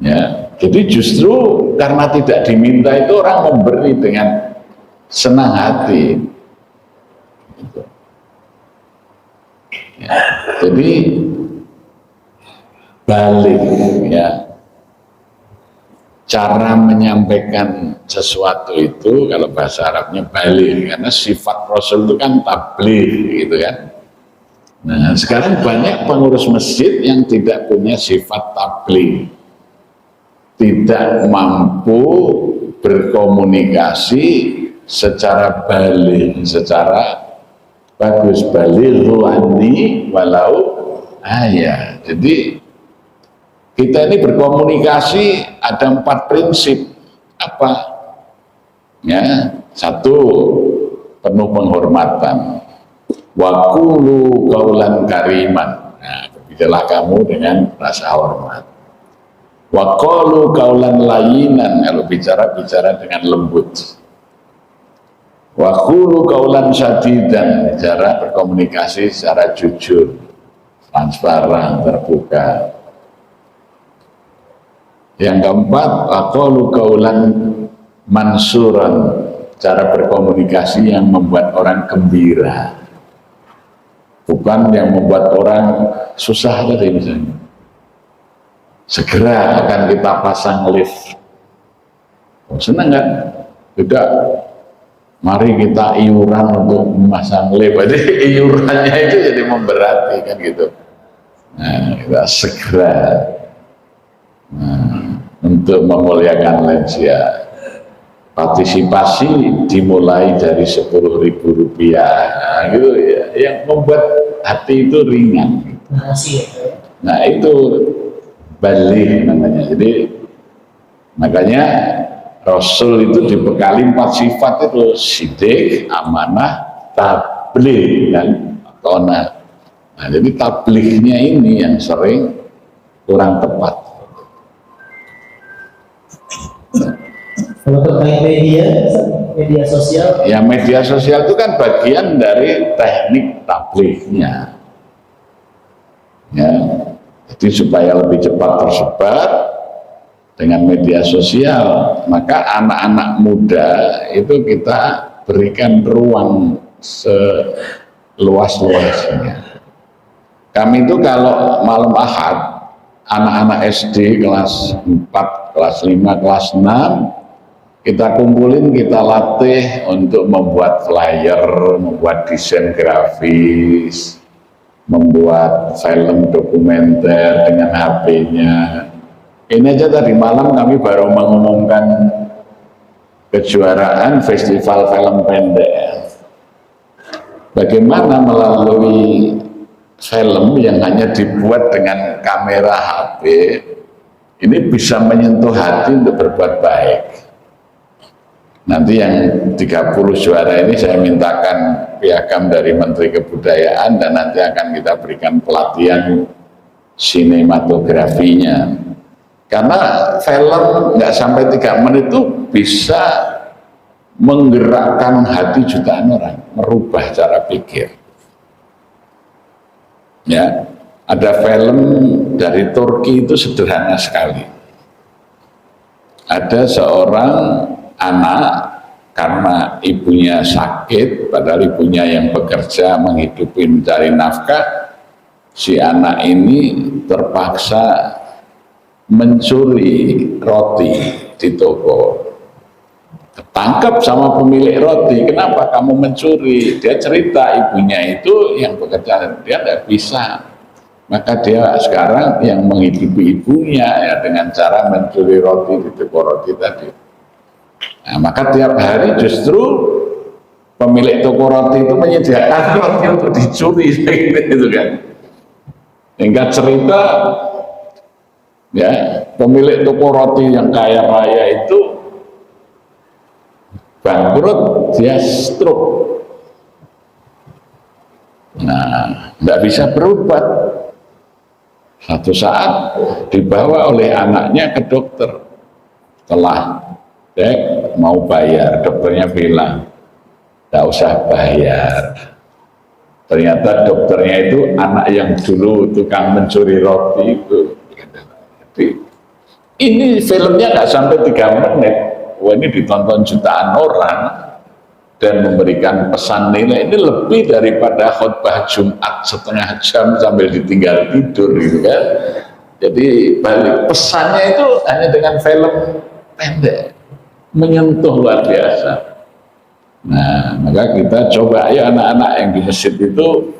Ya, jadi justru karena tidak diminta itu orang memberi dengan senang hati. Gitu. Ya, jadi balik ya. Cara menyampaikan sesuatu itu kalau bahasa Arabnya balik, karena sifat Rasul itu kan tabligh gitu kan. Nah sekarang banyak pengurus masjid yang tidak punya sifat tabligh, tidak mampu berkomunikasi secara balik, secara bagus, balighu anni walau ayat. Jadi kita ini berkomunikasi ada 4 prinsip. Apa? Ya, 1, penuh penghormatan. Wa qulu qaulan kariman. Nah, berbicaralah kamu dengan rasa hormat. Wa qalu qaulan layyinan, kalau bicara dengan lembut. Wa qulu qaulan syadidan, bicara berkomunikasi secara jujur, transparan, terbuka. Yang keempat, aqalu qaulan mansuran, cara berkomunikasi yang membuat orang gembira, bukan yang membuat orang susah tadi misalnya. segera akan kita pasang lift. Senang kan? Tidak, mari kita iuran untuk memasang lift. Jadi iurannya itu jadi memberati kan gitu. Nah, kita segera untuk memuliakan lansia. Partisipasi dimulai dari Rp10.000, nah, gitu ya, yang membuat hati itu ringan. Nah itu balik namanya. Jadi makanya Rasul itu dibekali 4 sifat itu: sidik, amanah, tabligh, dan qanaah. Nah, jadi tablighnya ini yang sering kurang tepat. Kalau terkait media sosial, ya media sosial itu kan bagian dari teknik tablighnya, ya. Jadi supaya lebih cepat tersebar dengan media sosial, maka anak-anak muda itu kita berikan ruang seluas-luasnya. Kami itu kalau malam Ahad, anak-anak SD kelas 4, kelas 5, kelas 6 kita kumpulin, kita latih untuk membuat flyer, membuat desain grafis, membuat film dokumenter dengan HP-nya. Ini aja tadi malam kami baru mengumumkan kejuaraan festival film pendek. Bagaimana melalui film yang hanya dibuat dengan kamera HP ini bisa menyentuh hati untuk berbuat baik. Nanti yang 30 juara ini saya mintakan piagam dari Menteri Kebudayaan, dan nanti akan kita berikan pelatihan sinematografinya. Karena film nggak sampai 3 menit itu bisa menggerakkan hati jutaan orang, merubah cara pikir. Ya, ada film dari Turki itu sederhana sekali. Ada seorang anak, karena ibunya sakit, padahal ibunya yang bekerja menghidupi mencari nafkah, si anak ini terpaksa mencuri roti di toko. Ketangkap sama pemilik roti, kenapa kamu mencuri? Dia cerita ibunya itu yang bekerja, dia tidak bisa. Maka dia sekarang yang menghidupi ibunya ya dengan cara mencuri roti di toko roti tadi. Nah, maka tiap hari justru pemilik toko roti itu menyediakan roti untuk dicuri gitu kan. Hingga cerita ya, pemilik toko roti yang kaya raya itu bangkrut, dia stroke. Nah, tidak bisa berobat. Satu saat dibawa oleh anaknya ke dokter. Setelah Dek mau bayar, dokternya bilang tidak usah bayar. Ternyata dokternya itu anak yang dulu tukang mencuri roti itu. Jadi ini filmnya nggak sampai 3 menit. Wah, ini ditonton jutaan orang dan memberikan pesan nilai. Ini lebih daripada khutbah Jumat setengah jam sambil ditinggal tidur gitu kan. Jadi balik pesannya itu hanya dengan film pendek, menyentuh luar biasa. Nah, maka kita coba ya anak-anak yang di masjid itu,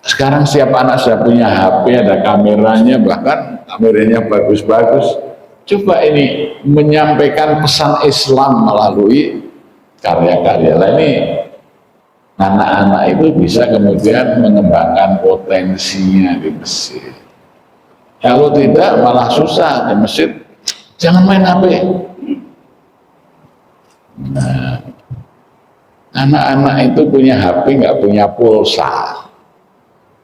sekarang setiap anak sudah punya HP, ada kameranya, bahkan kameranya bagus-bagus. Coba ini menyampaikan pesan Islam melalui karya-karya. Nah, ini anak-anak itu bisa kemudian mengembangkan potensinya di masjid. Kalau tidak malah susah di masjid. Jangan main HP. Nah, anak-anak itu punya HP, nggak punya pulsa.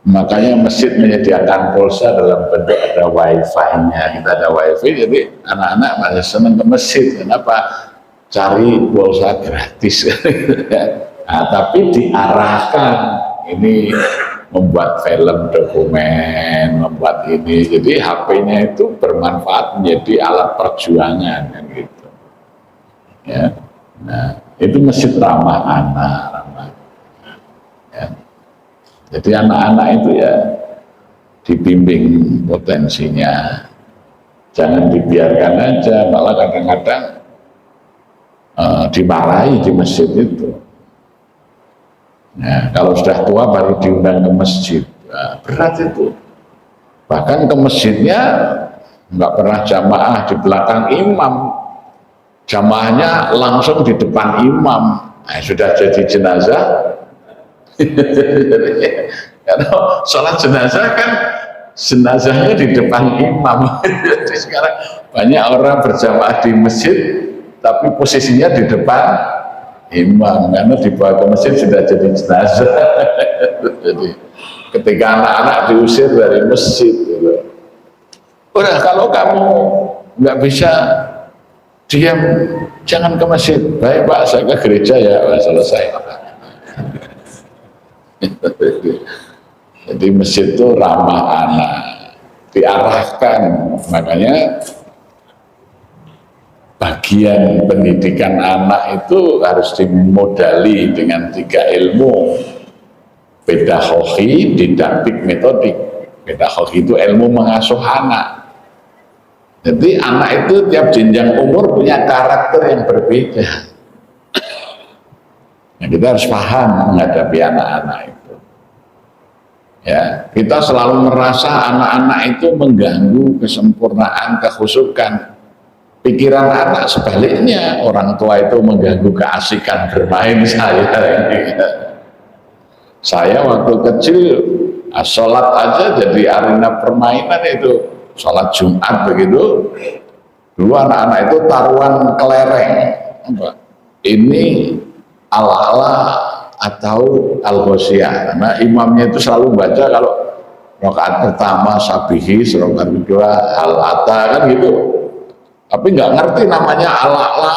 Makanya masjid menyediakan pulsa dalam bentuk ada wifi-nya. Kita ada wifi, jadi anak-anak masih senang ke masjid. Kenapa? Cari pulsa gratis. Nah, tapi diarahkan ini membuat film dokumen, membuat ini. Jadi HP-nya itu bermanfaat menjadi alat perjuangan kan gitu. Ya. Nah, itu masjid ramah anak, ramah. Ya. Jadi anak-anak itu ya dibimbing potensinya, jangan dibiarkan aja, malah kadang-kadang dimarahi di masjid itu. Nah, kalau sudah tua baru diundang ke masjid, berat itu. Bahkan ke masjidnya nggak pernah jamaah di belakang imam, jamaahnya langsung di depan imam. Nah, sudah jadi jenazah. Karena sholat jenazah kan jenazahnya di depan imam. Jadi sekarang banyak orang berjamaah di masjid tapi posisinya di depan imam, karena dibawa ke masjid sudah jadi jenazah. Jadi ketika anak-anak diusir dari masjid gitu. Udah, kalau kamu nggak bisa diam, jangan ke masjid. Baik Pak, saya ke gereja ya. Selesai. Jadi masjid itu ramah anak, diarahkan. Makanya bagian pendidikan anak itu harus dimodali dengan 3 ilmu: pedagogi, didaktik, metodik. Pedagogi itu ilmu mengasuh anak. Jadi anak itu tiap jenjang umur punya karakter yang berbeda. Nah, kita harus paham menghadapi anak-anak itu. Ya, kita selalu merasa anak-anak itu mengganggu kesempurnaan, kekhusyukan. Pikiran anak sebaliknya, orang tua itu mengganggu keasikan bermain saya. Saya waktu kecil, sholat aja jadi arena permainan itu. Sholat Jumat begitu, dulu anak-anak itu taruhan kelereng. Ini ala-ala atau al-ghosyah, karena imamnya itu selalu baca kalau rakaat pertama sabihis, rakaat kedua al-ata, kan gitu. Tapi nggak ngerti namanya ala-ala,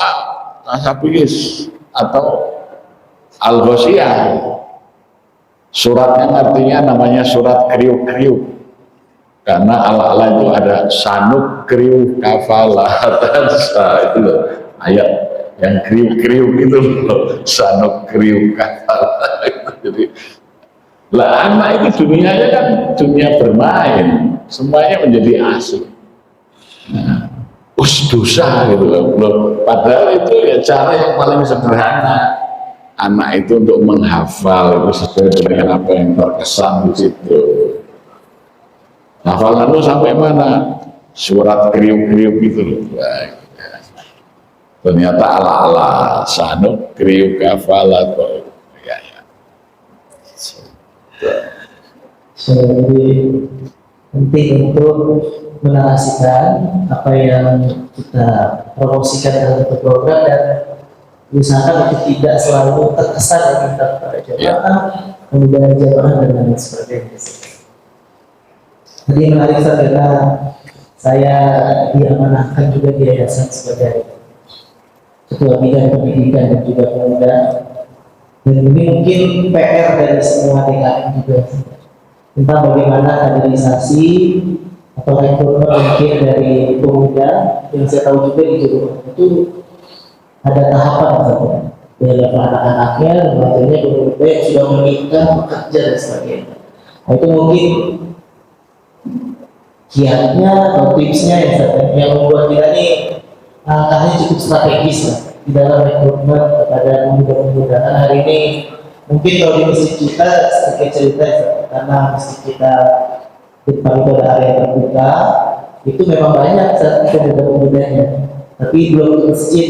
sabihis atau al-ghosyah. Suratnya artinya namanya surat kriuk-kriuk, karena ala-ala itu ada sanuk kriuk kafalah. Itu loh ayat yang kriuk-kriuk itu loh, sanuk kriuk kafalah. Jadi lah, anak itu dunianya kan dunia bermain, semuanya menjadi asik. Nah, dosa gitu loh. Padahal itu ya cara yang paling sederhana. Anak itu untuk menghafal itu sesuai dengan apa yang terkesan di situ. Hafalan lu sampai mana? Surat kriuk-kriuk itu loh. Ternyata ala-ala sanuk kriuk kafalat. Ya. Jadi penting untuk menarasikan apa yang kita promosikan dalam program dan usahakan untuk tidak selalu terkesan meminta kepada jamaah, kemudian jamaah dan lain sebagainya. Jadi menarik karena saya diamanahkan juga di yayasan sebagai ketua bidang pendidikan dan juga pemuda. Dan ini mungkin PR dari semua DKM juga tentang bagaimana kaderisasi atau rekrutmen mungkin dari pemuda. Yang saya tahu juga di Jawa itu ada tahapan misalnya dari anak-anaknya, remajanya, pemuda yang sudah menikah, bekerja dan sebagainya. Nah, itu mungkin kiatnya atau tipsnya yang membuat kita ini langkahnya cukup strategis lah di dalam rekrutmen kepada pemuda-pemuda. Karena hari ini mungkin kalau di masjid kita sedikit cerita, karena masjid kita depan itu ada area terbuka, itu memang banyak pemuda-pemudanya, tapi belum ke masjid,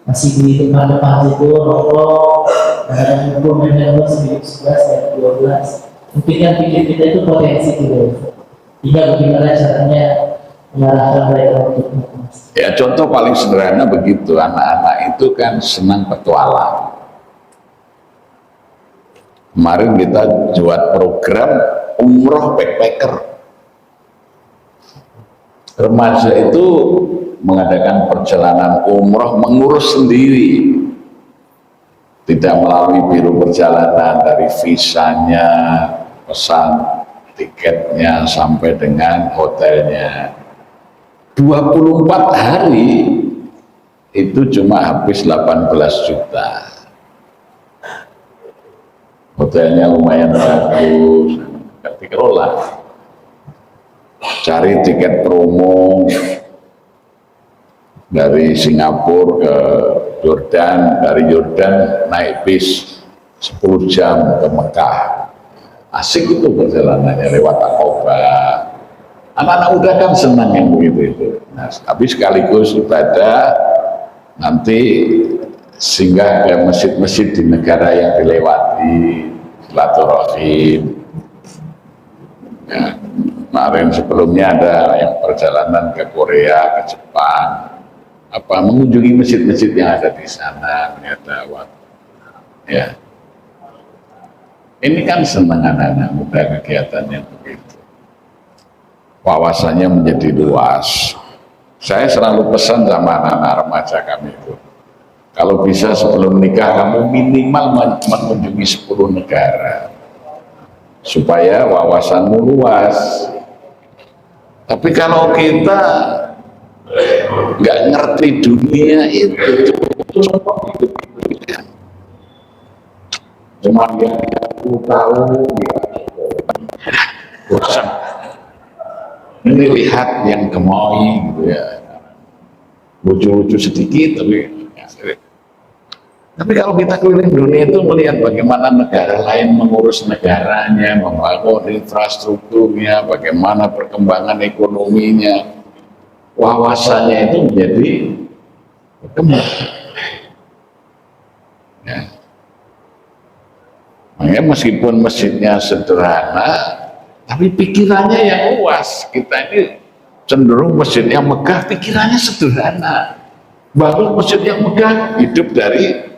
masih di depan-depan situ nongkrong, ada ngumpul main handphone sebelum 11 dan 12. Mungkin yang pikir kita itu potensi juga. Tidak, bagaimana caranya mengarahkan mereka untuk masjid. Ya, contoh paling sederhana begitu, anak-anak itu kan senang petualang. Kemarin kita buat program umroh backpacker. Remaja itu mengadakan perjalanan umroh mengurus sendiri, tidak melalui biro perjalanan, dari visanya, pesan tiketnya sampai dengan hotelnya. 24 hari itu cuma habis 18 juta. Hotelnya lumayan bagus, dikelola. cari tiket promo dari Singapura ke Yordan, dari Yordan naik bis 10 jam ke Mekah. Asik itu perjalanannya lewat Aqaba. Anak-anak muda kan senang yang begitu itu. Nah, tapi sekaligus ibadah, nanti singgah ke masjid-masjid di negara yang dilewati, silaturahim. Ya, kemarin sebelumnya ada yang perjalanan ke Korea, ke Jepang, mengunjungi masjid-masjid yang ada di sana, ternyata ya. Ini kan senang anak-anak muda kegiatannya begitu. Wawasannya menjadi luas. Saya selalu pesan sama anak-anak remaja kami itu, kalau bisa sebelum nikah kamu minimal mengunjungi 10 negara supaya wawasanmu luas. Tapi kalau kita nggak ngerti dunia itu cuma yang aku tahu ya bosan. Ini lihat yang gemoy gitu ya, lucu-lucu sedikit tapi kalau kita keliling dunia itu melihat bagaimana negara lain mengurus negaranya, membangun infrastrukturnya, bagaimana perkembangan ekonominya, wawasannya itu menjadi berkembang. Ya. Makanya meskipun masjidnya sederhana, tapi pikirannya yang luas. Kita ini cenderung masjidnya megah, pikirannya sederhana. Bangun masjid yang megah, hidup dari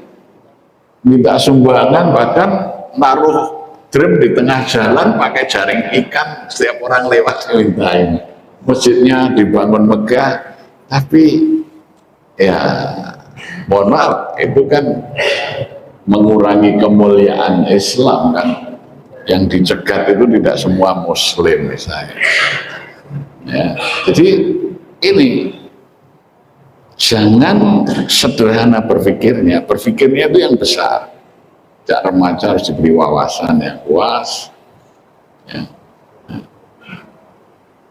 minta sumbangan, bahkan naruh drum di tengah jalan pakai jaring ikan, setiap orang lewat mintain. Masjidnya dibangun megah, tapi ya mohon maaf, itu kan mengurangi kemuliaan Islam kan. Yang dicegat itu tidak semua Muslim misalnya. Ya, jadi ini jangan sederhana berpikirnya itu yang besar. Sejak remaja harus diberi wawasan yang luas. Ya.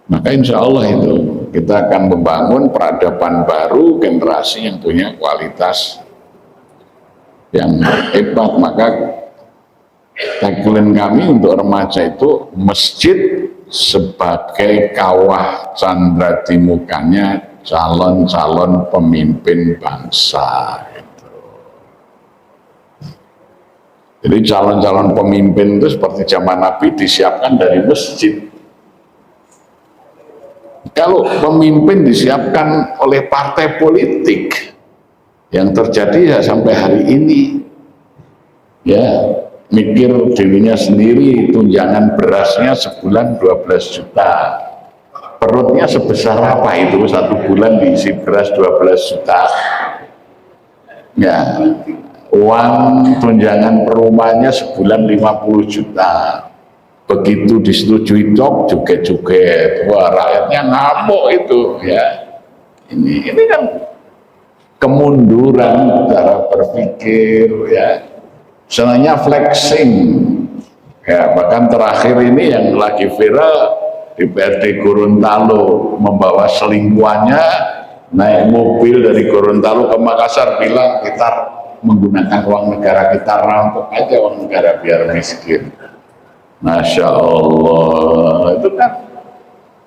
Maka insya Allah itu kita akan membangun peradaban baru, generasi yang punya kualitas yang hebat. Maka tagline kami untuk remaja itu masjid sebagai kawah candra di mukanya calon-calon pemimpin bangsa. Jadi calon-calon pemimpin itu seperti zaman Nabi disiapkan dari masjid. Kalau pemimpin disiapkan oleh partai politik, yang terjadi ya sampai hari ini, ya mikir dirinya sendiri, tunjangan berasnya sebulan 12 juta. Perutnya sebesar apa itu, satu bulan diisi beras 12 juta. Ya, uang tunjangan perumahannya sebulan 50 juta. Begitu disetujui cok joget-joget, wah rakyatnya ngamuk itu ya. Ini kan kemunduran cara berpikir ya. Senangnya flexing ya, bahkan terakhir ini yang lagi viral di PRD Gorontalo, membawa selingkuhannya naik mobil dari Gorontalo ke Makassar, bilang kita menggunakan uang negara, kita rampok aja uang negara biar miskin. Masya Allah, itu kan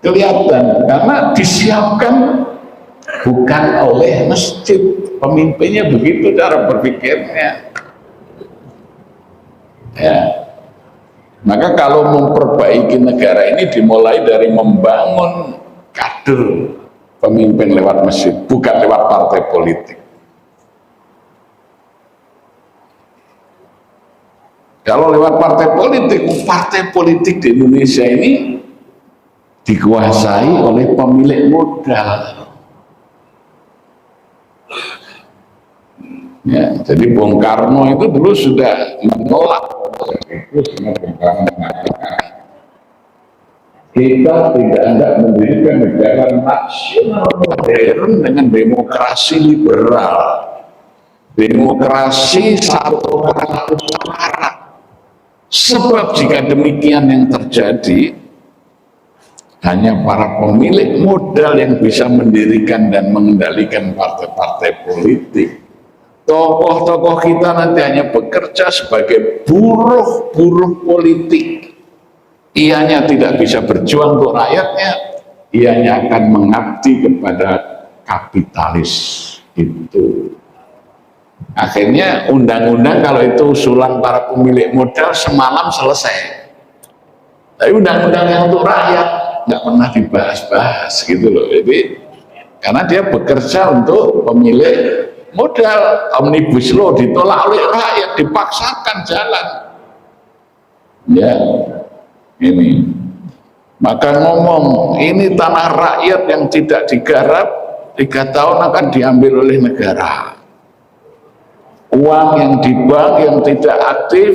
kelihatan karena disiapkan bukan oleh masjid, pemimpinnya begitu cara berpikirnya. Ya, maka kalau memperbaiki negara ini dimulai dari membangun kader pemimpin lewat masjid, bukan lewat partai politik. Kalau lewat partai politik di Indonesia ini dikuasai oleh pemilik modal. Ya, jadi Bung Karno itu dulu sudah menolak itu, semua Bung Karno mengatakan kita tidak hendak mendirikan negara nasional modern dengan demokrasi liberal, demokrasi satu orang satu suara. Sebab jika demikian yang terjadi, hanya para pemilik modal yang bisa mendirikan dan mengendalikan partai-partai politik. Tokoh-tokoh kita nanti hanya bekerja sebagai buruh-buruh politik. Ianya tidak bisa berjuang untuk rakyatnya, ianya akan mengabdi kepada kapitalis itu. Akhirnya undang-undang kalau itu usulan para pemilik modal semalam selesai. Tapi undang-undang yang untuk rakyat nggak pernah dibahas-bahas gitu loh. Jadi karena dia bekerja untuk pemilik modal. Omnibus Law ditolak oleh rakyat, dipaksakan jalan. Ya, ini. Maka ngomong ini tanah rakyat yang tidak digarap 3 tahun akan diambil oleh negara. Uang yang di bank yang tidak aktif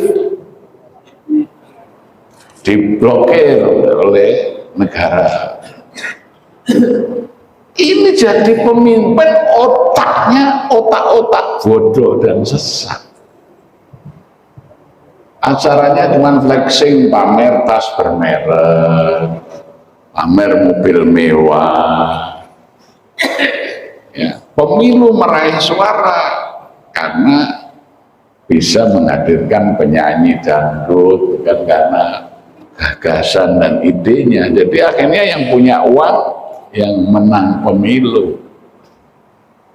diblokir oleh negara. Ini jadi pemimpin otaknya otak-otak bodoh dan sesat. Acaranya cuma flexing, pamer tas bermerek, pamer mobil mewah. Ya, pemilu meraih suara karena bisa menghadirkan penyanyi dangdut, bukan karena gagasan dan idenya. Jadi akhirnya yang punya uang yang menang pemilu.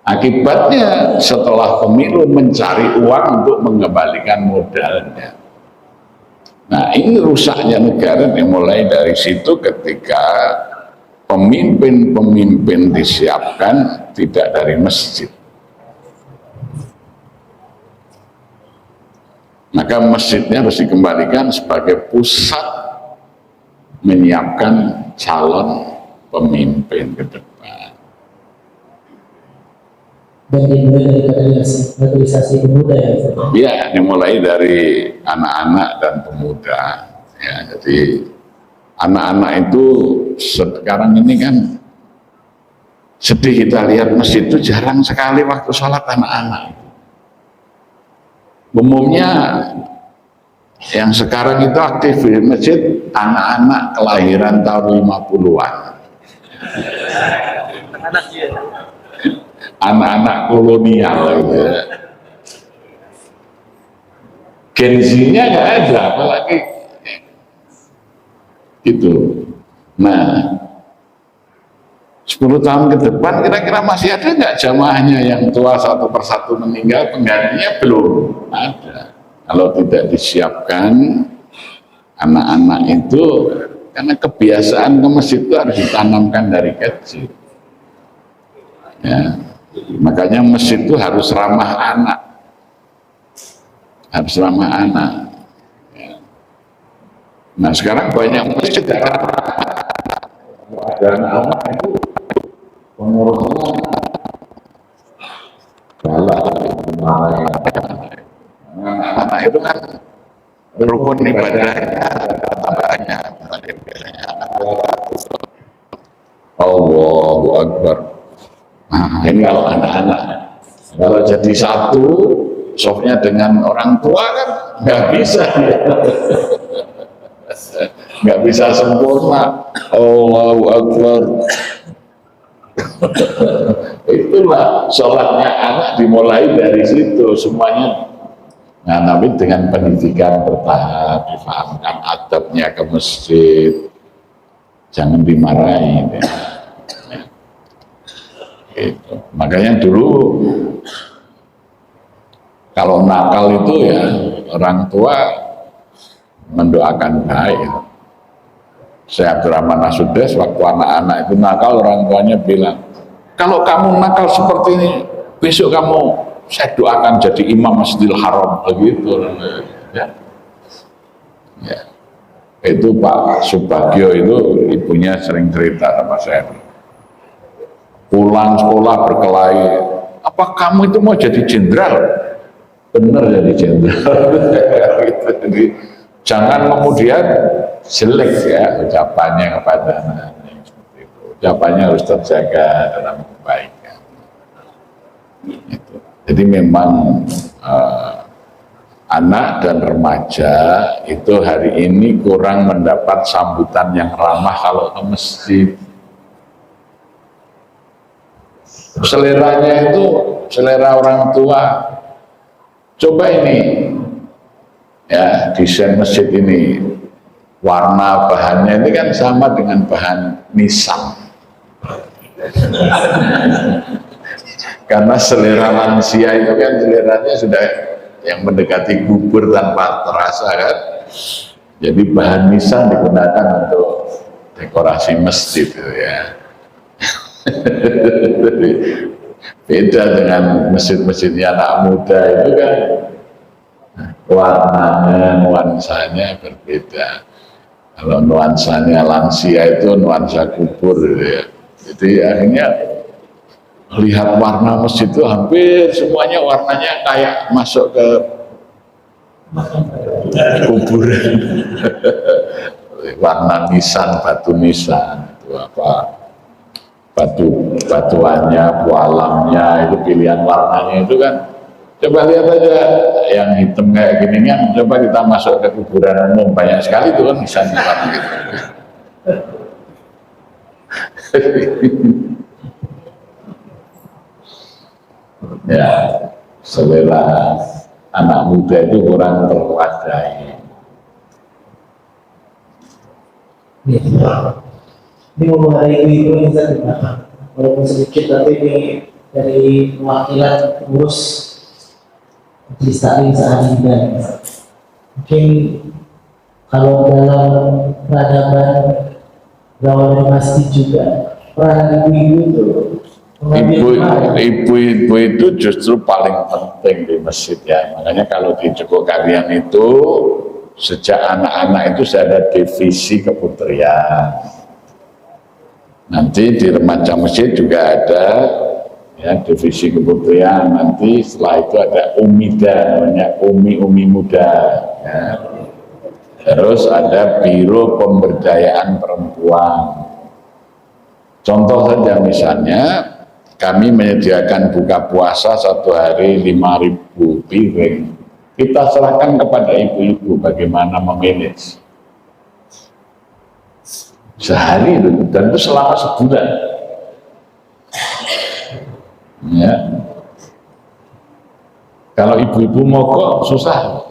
Akibatnya setelah pemilu mencari uang untuk mengembalikan modalnya. Nah, ini rusaknya negara dimulai dari situ ketika pemimpin-pemimpin disiapkan tidak dari masjid. Maka masjidnya harus dikembalikan sebagai pusat menyiapkan calon pemimpin ke depan. Dan dimulai dari kaderisasi pemuda ya? Ya, dimulai dari anak-anak dan pemuda. Ya, jadi anak-anak itu sekarang ini kan sedih kita lihat masjid itu jarang sekali waktu sholat anak-anak. Umumnya yang sekarang itu aktif di masjid anak-anak kelahiran tahun 50-an. Anak-anak kolonial gitu ya. Gen Z-nya nggak ada, apalagi gitu. Nah, 10 tahun ke depan kira-kira masih ada nggak jamaahnya yang tua satu persatu meninggal, penggantinya belum ada. Kalau tidak disiapkan anak-anak itu, karena kebiasaan ke masjid itu harus ditanamkan dari kecil. Ya, makanya masjid itu harus ramah anak, harus ramah anak. Ya. Nah sekarang banyak masjid ada anak itu pengurusnya galak, anak itu kan rukun ibadahnya banyak. Allahu Akbar. Nah, ini kalau anak-anak, kalau jadi satu softnya dengan orang tua kan nggak bisa ya. Nggak bisa sempurna. Allahu Akbar. Itulah sholatnya anak dimulai dari situ semuanya. Nah, tapi dengan pendidikan bertahap, difahamkan adabnya ke masjid, jangan dimarahin. Ya. Gitu. Makanya dulu kalau nakal itu ya orang tua mendoakan baik. Saya Abdurrahman Nasudes waktu anak-anak itu nakal, orang tuanya bilang, kalau kamu nakal seperti ini, besok kamu saya doakan jadi imam Masjidil Haram, begitu. Ya. Ya. Itu Pak Subagio itu ibunya sering cerita sama saya. Pulang sekolah berkelahi, apa kamu itu mau jadi jenderal? Bener jadi jenderal. Jadi jangan kemudian jelek ya ucapannya kepada anak-anak seperti itu. Ucapannya harus terjaga dalam kebaikan. Itu. Jadi memang anak dan remaja itu hari ini kurang mendapat sambutan yang ramah kalau ke masjid. Seleranya itu selera orang tua. Coba ini, ya, desain masjid ini, warna bahannya ini kan sama dengan bahan nisan. Karena selera lansia itu kan seleranya sudah yang mendekati gugur tanpa terasa kan. Jadi bahan nisan digunakan untuk dekorasi masjid itu ya. Beda dengan masjid-masjidnya anak muda itu kan warnanya, nuansanya berbeda. Kalau nuansanya lansia itu nuansa kubur gitu ya. Jadi akhirnya lihat warna masjid itu hampir semuanya warnanya kayak masuk ke kuburan. Warna nisan, batu nisan itu apa? Batuannya, pualamnya, itu pilihan warnanya itu kan. Coba lihat aja yang hitam kayak gini kan, coba kita masuk ke kuburan umum banyak sekali itu kan misalnya warna gitu. Ya, selera anak muda itu kurang terwadai. Ini mengenai ibu-ibu ini tadi, walaupun sedikit tapi ini dari perwakilan pengurus Majelis Taklim Sa'adidah. Mungkin kalau dalam peradaban gawalan masjid juga peran ibu-ibu itu Ibu-ibu itu justru paling penting di masjid ya. Makanya kalau di Jogokarian itu sejak anak-anak itu sudah ada divisi keputrian. Nanti di remaja masjid juga ada ya divisi keputrian. Nanti setelah itu ada umida, namanya umi muda. Ya. Terus ada biro pemberdayaan perempuan. Contoh saja misalnya kami menyediakan buka puasa satu hari 5.000 piring. Kita serahkan kepada ibu-ibu bagaimana memanage. Sehari itu, dan itu selama sebulan. Ya. Kalau ibu-ibu mogok susah.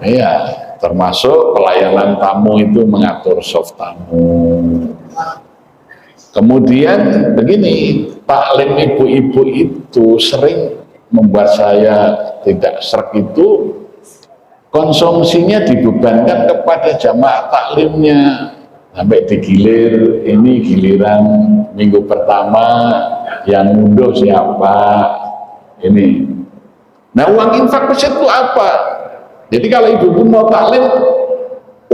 Iya, termasuk pelayanan tamu itu mengatur soft tamu. Kemudian begini, taklim ibu-ibu itu sering membuat saya tidak sreg itu. Konsumsinya dibebankan kepada jamaah taklimnya sampai digilir, ini giliran minggu pertama yang ngunduh siapa ini. Nah uang infak masjid itu apa? Jadi kalau ibu-ibu mau taklim,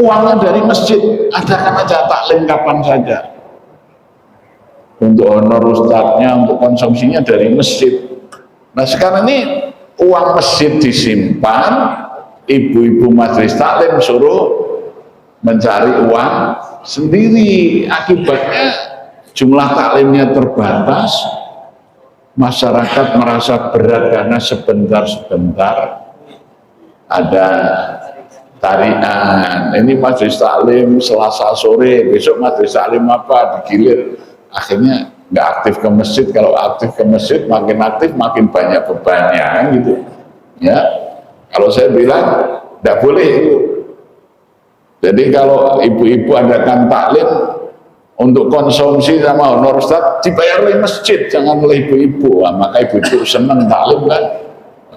uangnya dari masjid, adakan aja taklim kapan saja. Untuk honor ustadznya, untuk konsumsinya dari masjid. Nah sekarang ini uang masjid disimpan, ibu-ibu majelis taklim suruh mencari uang sendiri. Akibatnya jumlah taklimnya terbatas, masyarakat merasa berat karena sebentar-sebentar ada tarian. Ini majelis taklim Selasa sore, besok majelis taklim apa, digilir. Akhirnya nggak aktif ke masjid. Kalau aktif ke masjid makin aktif makin banyak bebannya gitu ya. Kalau saya bilang, tidak boleh itu. Jadi kalau ibu-ibu adakan taklim untuk konsumsi sama honor ustadz, dibayar oleh masjid, jangan oleh ibu-ibu. Nah, maka ibu-ibu senang taklim kan.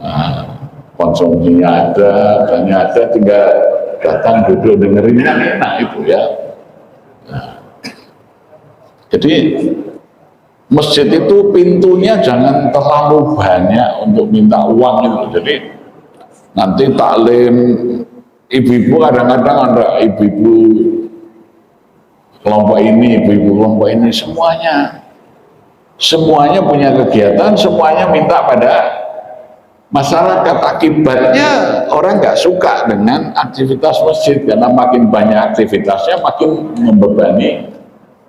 Nah, konsumsinya ada, banyak ada, tinggal datang duduk dengerinnya enak itu ya. Nah, jadi masjid itu pintunya jangan terlalu banyak untuk minta uang itu. Jadi nanti taklim ibu-ibu kadang-kadang ada ibu-ibu kelompok ini, ibu-ibu kelompok ini, semuanya punya kegiatan, semuanya minta pada masyarakat. Akibatnya orang nggak suka dengan aktivitas masjid karena makin banyak aktivitasnya makin membebani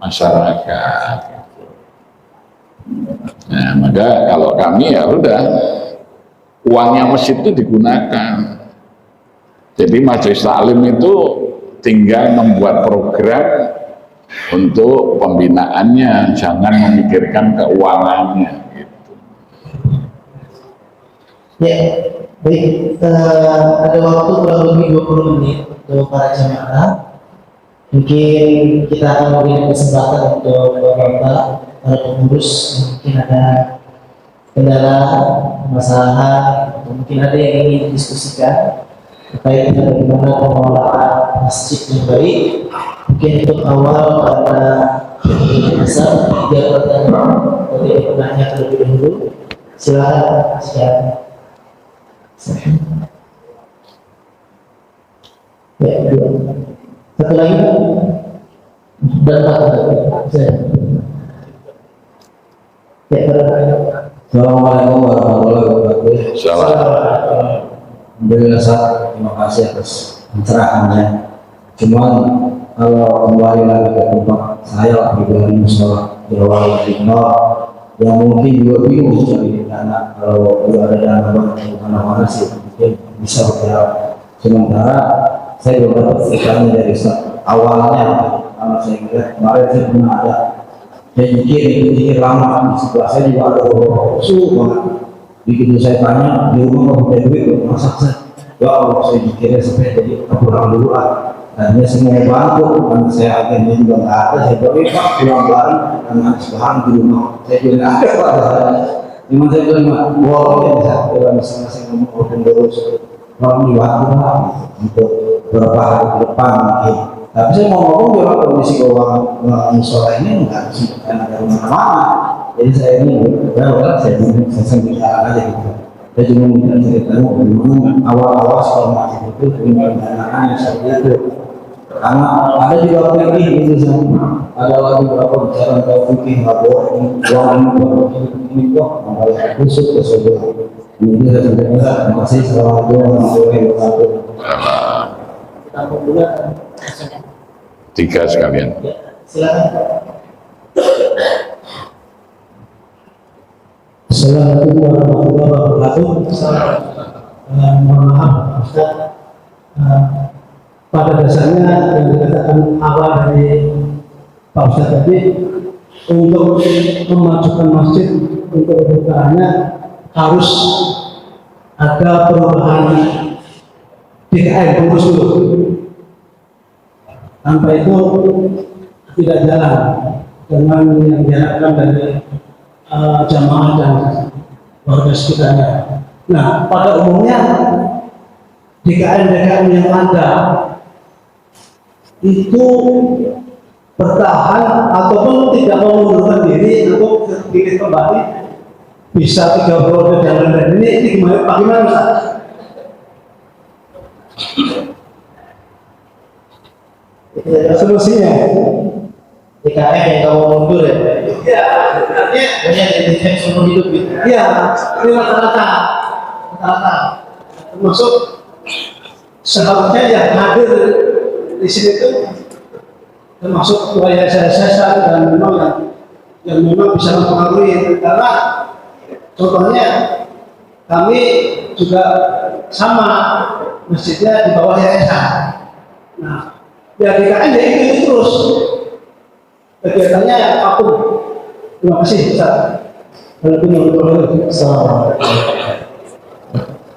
masyarakat. Nah maka kalau kami ya udah uangnya masjid itu digunakan. Jadi majelis taklim itu tinggal membuat program untuk pembinaannya, jangan memikirkan keuangannya. Gitu. Ya, baik. Ada waktu kurang lebih 20 menit untuk para jamaah. Mungkin kita akan memberikan kesempatan untuk bapak-bapak, para pengurus, mungkin ada kendala, masalah, atau mungkin ada yang ingin didiskusikan terkait dengan bagaimana pengelolaan masjid yang baik. Mungkin untuk awal pada dasar 3 pertanyaan dari penanya terlebih dahulu. Silakan. Ya, 2. Satu lagi dan 4. Ya, Assalamualaikum warahmatullahi wabarakatuh. Salam. Alhamdulillah, terima kasih atas pencerahannya. Cuman kalau kembali lagi ke tempat saya pribadi musola Jawa Timur, yang mungkin juga bingung cari dana. Kalau ada dana banyak mana sih mungkin bisa berjalan. Sementara saya belum dapat ceritanya dari awalnya, karena saya kira kemarin saya pernah ada. Saya pikir lama, di sebelah saya juga ada usul banget. Begitu saya tanya, di rumah mau punya duit, masak saya. Ya Allah, saya pikirnya sampai jadi pulang dulu lah. Dan dia semua bantu, karena saya agennya juga nggak ada. Saya bilang, Pak, pulang bareng, karena sebahan di rumah. Saya bilang, ada Pak. Cuma saya bilang, boleh bisa. Bila masing-masing ngomong pengurus, orang di waktu lah, untuk beberapa hari ke depan mungkin. Tapi saya mau ngomong juga kondisi keuangan musola ini nggak disebutkan ada mana-mana. Jadi saya ini saya sambil jalan aja gitu. Saya cuma minta ceritanya bagaimana awal-awal sekolah masjid itu pendanaan yang seperti itu. Karena ada juga fikih gitu, ada lagi beberapa bicara tentang fikih bahwa uang ini kok membayar khusus ke saudara. Ini saya sampaikan, terima kasih. Assalamualaikum warahmatullahi wabarakatuh. kita membuat 3 sekalian. ya, silakan. Assalamualaikum warahmatullahi wabarakatuh. Mohon maaf, Ustaz. Pada dasarnya yang dikatakan awal dari Pak Ustaz tadi, untuk memajukan masjid untuk kebutuhannya harus ada perubahan DKM pengurus dulu. Tanpa itu tidak jalan dengan yang diharapkan dari jamaah dan warga sekitarnya. Nah, pada umumnya DKM yang ada itu bertahan ataupun tidak mengundurkan diri untuk terpilih kembali bisa 3 periode dan ini bagaimana Ustaz? Solusinya DKM yang kamu mundur ya? ya artinya Punya DKM seumur hidup gitu. ya ini rata-rata termasuk seharusnya yang hadir di sini itu termasuk ketua yayasan dan memang yang memang bisa mempengaruhi, karena contohnya kami juga sama masjidnya di bawah yayasan. Nah, ya DKM ya itu terus kegiatannya apapun. Terima kasih Ustaz.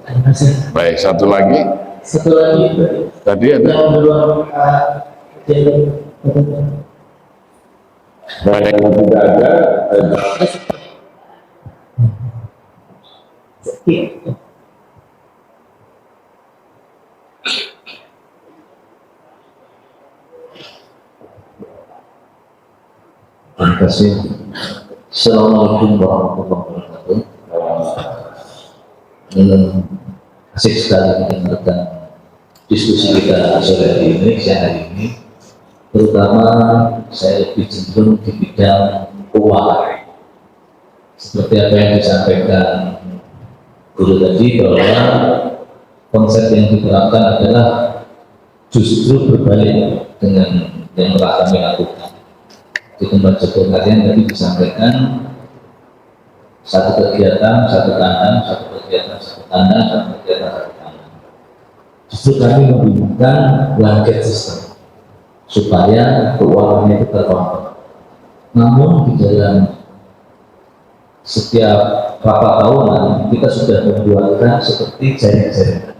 Terima kasih. Baik, satu lagi. Satu lagi Tadi ada. yang kedua Banyak yang tidak ada. Terima kasih. Assalamualaikum warahmatullahi wabarakatuh. Asik sekali mendengarkan diskusi kita sore hari ini, siang hari ini. Terutama saya lebih cenderung di bidang keuangan. Seperti apa yang disampaikan guru tadi, bahwa konsep yang diterapkan adalah justru berbalik dengan yang telah kami lakukan. Di tempat jebol kalian tadi disampaikan satu kegiatan, satu tangan, satu kegiatan, satu tangan dan kegiatan satu tangan. Justru kami membingungkan blanket system supaya keuangannya itu terkontrol. Namun di dalam setiap rapat tahunan kita sudah membuatkan seperti jaring-jaring.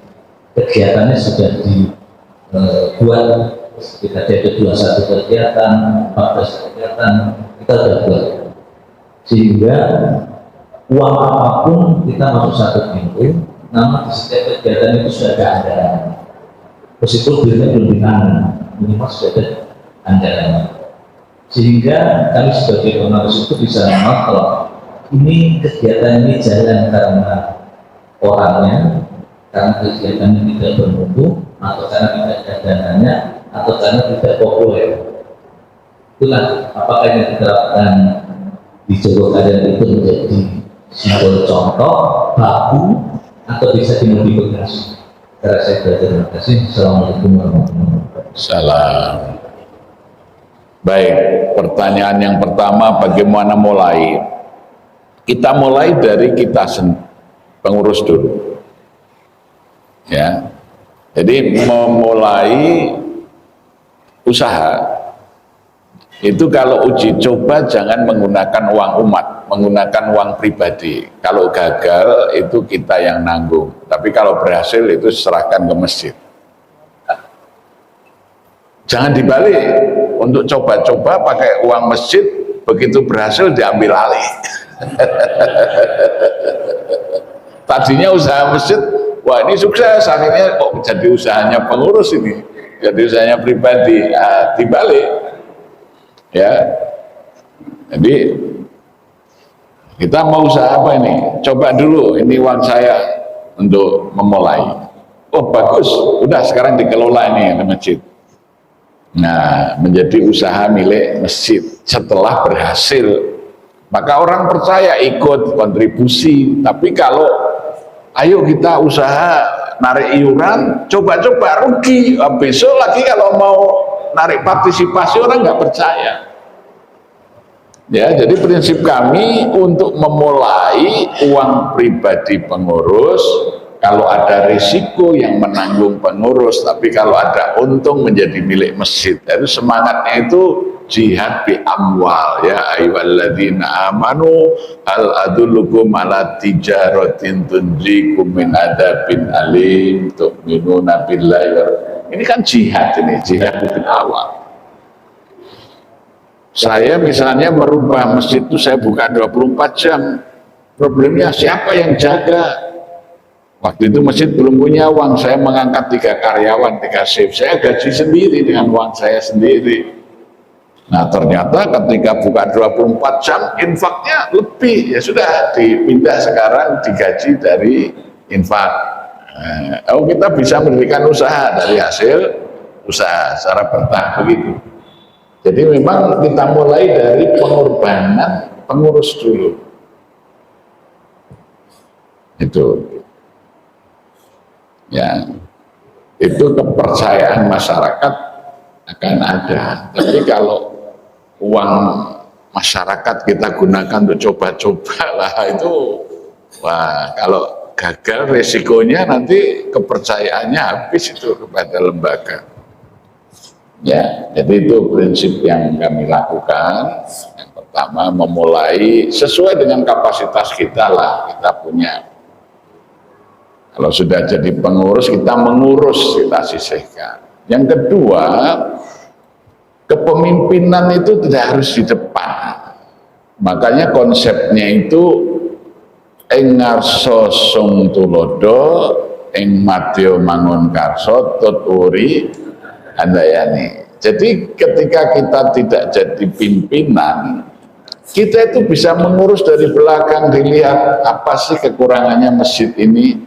Kegiatannya sudah dibuat. Kita ada 21 kegiatan, 14 kegiatan, kita sudah buat. Sehingga uang apapun kita masuk satu pintu, namun di setiap kegiatan itu sudah ada anggaran. Meskipun duitnya belum ditanam, minimal sudah ada anggaran. Sehingga kami sebagai pengurus itu bisa mengontrol ini kegiatan ini jalan karena orangnya, karena kegiatan ini tidak bermutu, atau karena tidak ada dananya, atau karena tidak populer. Itulah apakah yang diterapkan di Jawa Kalian itu menjadi simbol contoh, baku, atau bisa dimodifikasi. Karena saya belajar, terima kasih. Assalamualaikum warahmatullahi wabarakatuh. Salam. Baik, pertanyaan yang pertama, bagaimana mulai? Kita mulai dari kita pengurus dulu. Ya. Jadi memulai usaha itu kalau uji coba jangan menggunakan uang umat, menggunakan uang pribadi. Kalau gagal itu kita yang nanggung. Tapi kalau berhasil itu serahkan ke masjid. Jangan dibalik, untuk coba-coba pakai uang masjid, begitu berhasil diambil alih. Tadinya usaha masjid, wah ini sukses, akhirnya kok jadi usahanya pengurus ini, jadi usahanya pribadi, dibalik. Ya, jadi kita mau usaha apa ini? Coba dulu, ini uang saya untuk memulai. Oh bagus, udah sekarang dikelola ini masjid. Nah, menjadi usaha milik masjid. Setelah berhasil, maka orang percaya ikut kontribusi. Tapi kalau ayo kita usaha narik iuran, coba-coba rugi. Besok lagi kalau mau narik partisipasi orang nggak percaya. Ya, jadi prinsip kami untuk memulai uang pribadi pengurus, kalau ada risiko yang menanggung pengurus, tapi kalau ada untung menjadi milik masjid. Jadi semangatnya itu jihad bi amwal, ya ayyuhalladzina amanu hal adullukum ala tijaratin tunjikum min adabin alim tu'minuna billahi. Ini kan jihad, ini jihad bil awal. Saya misalnya merubah masjid itu saya buka 24 jam. Problemnya siapa yang jaga? Waktu itu masjid belum punya uang, saya mengangkat 3 karyawan, 3 shift. Saya gaji sendiri dengan uang saya sendiri. Nah ternyata ketika buka 24 jam, infaknya lebih. Ya sudah, dipindah sekarang digaji dari infak. Kita bisa mendirikan usaha dari hasil usaha secara bertahap begitu. Jadi memang kita mulai dari pengorbanan pengurus dulu. Itu. Ya, itu kepercayaan masyarakat akan ada. Tapi kalau uang masyarakat kita gunakan untuk coba-coba lah itu, wah kalau gagal resikonya nanti kepercayaannya habis itu kepada lembaga. Ya, jadi itu prinsip yang kami lakukan. Yang pertama memulai sesuai dengan kapasitas kita lah, kita punya. Kalau sudah jadi pengurus, kita mengurus, kita sisihkan. Yang kedua, kepemimpinan itu tidak harus di depan. Makanya konsepnya itu ing ngarsa sung tulodo, ing madya mangun karso tuturi handayani. Jadi ketika kita tidak jadi pimpinan, kita itu bisa mengurus dari belakang, dilihat apa sih kekurangannya masjid ini.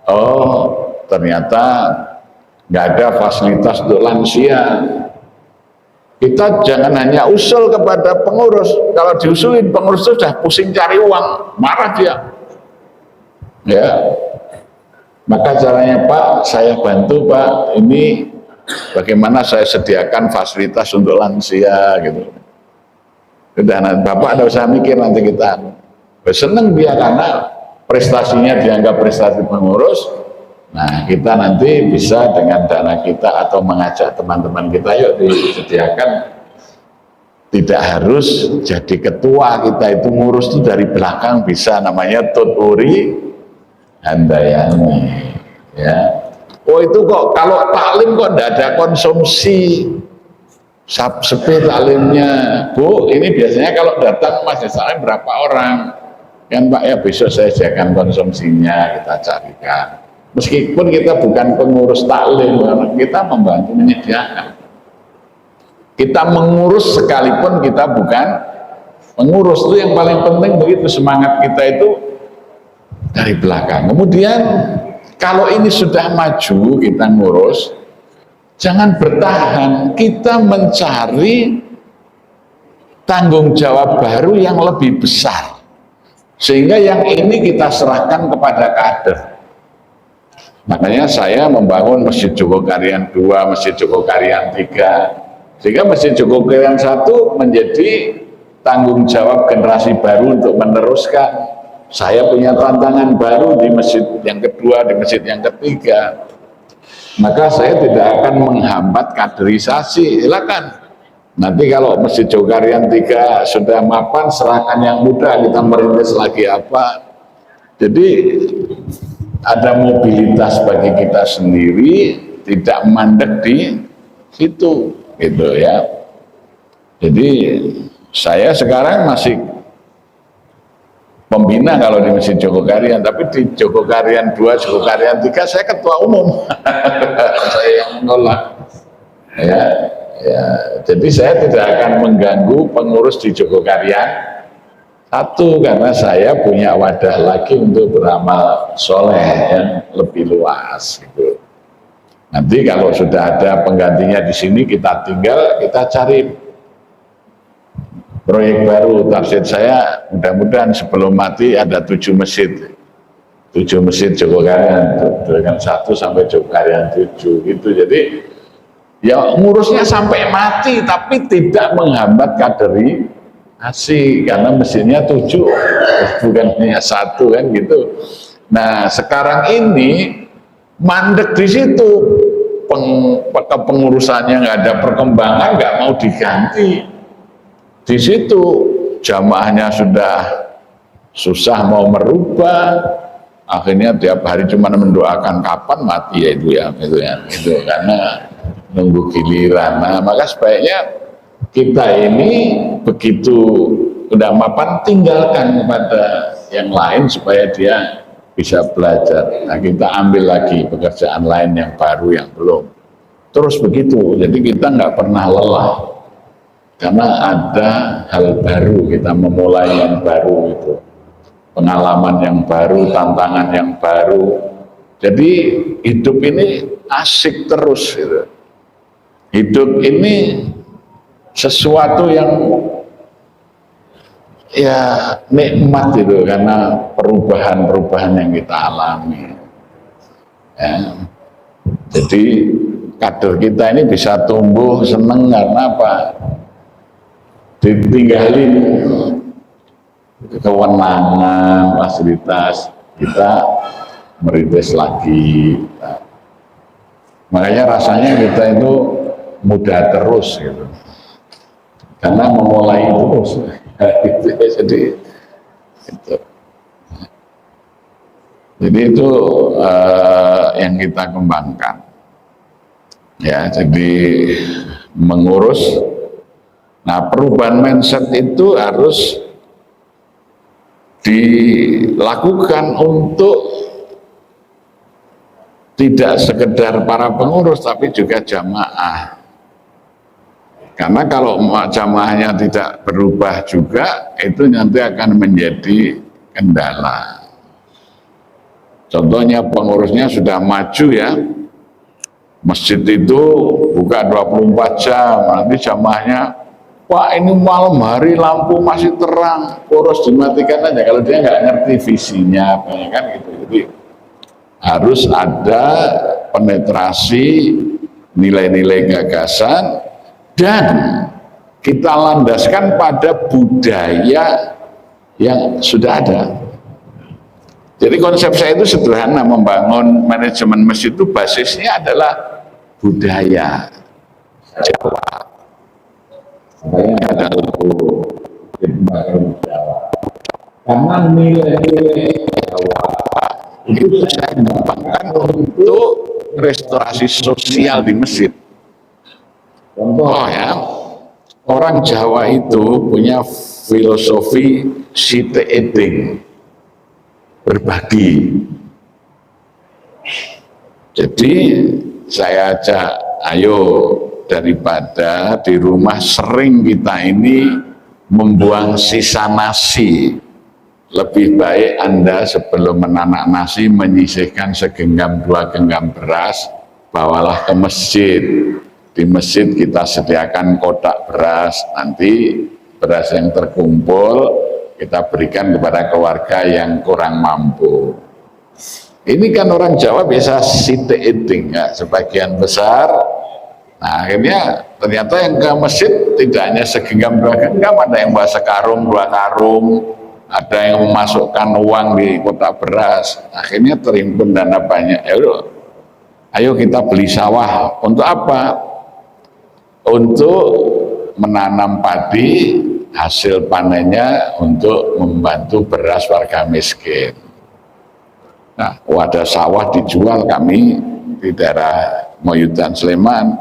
Oh, ternyata nggak ada fasilitas untuk lansia. Kita jangan hanya usul kepada pengurus. Kalau diusulin pengurus itu sudah pusing cari uang, marah dia. Ya, maka caranya Pak, saya bantu Pak. Ini bagaimana saya sediakan fasilitas untuk lansia gitu. Udah, Bapak tidak usah mikir nanti kita. Seneng dia karena prestasinya dianggap prestasi pengurus, nah kita nanti bisa dengan dana kita atau mengajak teman-teman kita, yuk disediakan, tidak harus jadi ketua, kita itu ngurus itu dari belakang bisa, namanya tuturi handayani ya. Oh itu kok kalau taklim kok tidak ada konsumsi sepi taklimnya, Bu, ini biasanya kalau datang majelis taklim berapa orang kan Pak ya, besok saya sediakan konsumsinya, kita carikan. Meskipun kita bukan pengurus taklim, kita membantu menyediakan. Kita mengurus sekalipun kita bukan pengurus, itu yang paling penting begitu, semangat kita itu dari belakang. Kemudian kalau ini sudah maju kita ngurus, jangan bertahan, kita mencari tanggung jawab baru yang lebih besar. Sehingga yang ini kita serahkan kepada kader. Makanya saya membangun Masjid Jogokarian 2, Masjid Jogokarian 3. Sehingga Masjid Jogokarian 1 menjadi tanggung jawab generasi baru untuk meneruskan. Saya punya tantangan baru di masjid yang kedua, di masjid yang ketiga. Maka saya tidak akan menghambat kaderisasi, silakan. Nanti kalau Masjid Jogokarian 3 sudah mapan, serahkan yang muda, kita merintis lagi apa. Jadi ada mobilitas bagi kita sendiri, tidak mandek di situ, gitu ya. Jadi saya sekarang masih pembina kalau di Masjid Jogokarian, tapi di Jogokarian 2, Jogokarian 3 saya ketua umum. Saya yang menolak. Ya, jadi saya tidak akan mengganggu pengurus di Jogokarian 1 karena saya punya wadah lagi untuk beramal soleh yang lebih luas gitu. Nanti kalau sudah ada penggantinya di sini, kita tinggal, kita cari proyek baru. Target saya mudah-mudahan sebelum mati ada 7 masjid. 7 masjid Jogokarian, dengan 1 sampai Jogokarian 7 gitu. Jadi ya ngurusnya sampai mati, tapi tidak menghambat kaderisasi karena mesinnya 7 bukan hanya 1 kan gitu. Nah sekarang ini mandek di situ, pengurusannya nggak ada perkembangan, nggak mau diganti di situ, jamaahnya sudah susah mau merubah, akhirnya tiap hari cuma mendoakan kapan mati ya itu karena nunggu giliran. Nah maka sebaiknya kita ini begitu udah mapan tinggalkan kepada yang lain supaya dia bisa belajar. Nah kita ambil lagi pekerjaan lain yang baru yang belum. Terus begitu, jadi kita nggak pernah lelah karena ada hal baru, kita memulai yang baru itu, pengalaman yang baru, tantangan yang baru. Jadi hidup ini asik terus gitu. Hidup ini sesuatu yang ya nikmat itu karena perubahan-perubahan yang kita alami ya. Jadi kader kita ini bisa tumbuh seneng karena apa? Ditinggalin kewenangan, fasilitas, kita merintis lagi. Makanya rasanya kita itu mudah terus gitu, karena memulai terus jadi itu yang kita kembangkan ya. Jadi mengurus, nah perubahan mindset itu harus dilakukan untuk tidak sekedar para pengurus tapi juga jamaah. Karena kalau jamaahnya tidak berubah juga, itu nanti akan menjadi kendala. Contohnya pengurusnya sudah maju ya, masjid itu buka 24 jam, nanti jamaahnya, wah ini malam hari lampu masih terang, poros dimatikan aja, kalau dia nggak ngerti visinya, kan gitu. Jadi harus ada penetrasi nilai-nilai gagasan dan kita landaskan pada budaya yang sudah ada. Jadi konsep saya itu sederhana, membangun manajemen masjid itu basisnya adalah budaya Jawa. Makanya ada buku Lembaga Jawa. Karena nilai-nilai Jawa Itu saya kembangkan untuk restorasi sosial di masjid. contoh Oh ya, orang Jawa itu punya filosofi site eding, berbagi. Jadi saya ajak, ayo daripada di rumah sering kita ini membuang sisa nasi, lebih baik Anda sebelum menanak nasi menyisihkan segenggam 2 genggam beras, bawalah ke masjid. Di masjid kita sediakan kotak beras, nanti beras yang terkumpul kita berikan kepada keluarga yang kurang mampu. Ini kan orang Jawa biasa site eating ya, sebagian besar. Nah akhirnya ternyata yang ke masjid tidak hanya segenggam 2 genggam, ada yang bawa sekarung 2 karung, ada yang memasukkan uang di kotak beras. Akhirnya terhimpun dana banyak. Ayo kita beli sawah. Untuk apa? Untuk menanam padi, hasil panennya untuk membantu beras warga miskin. Nah, wadah sawah dijual kami di daerah Moyudan Sleman.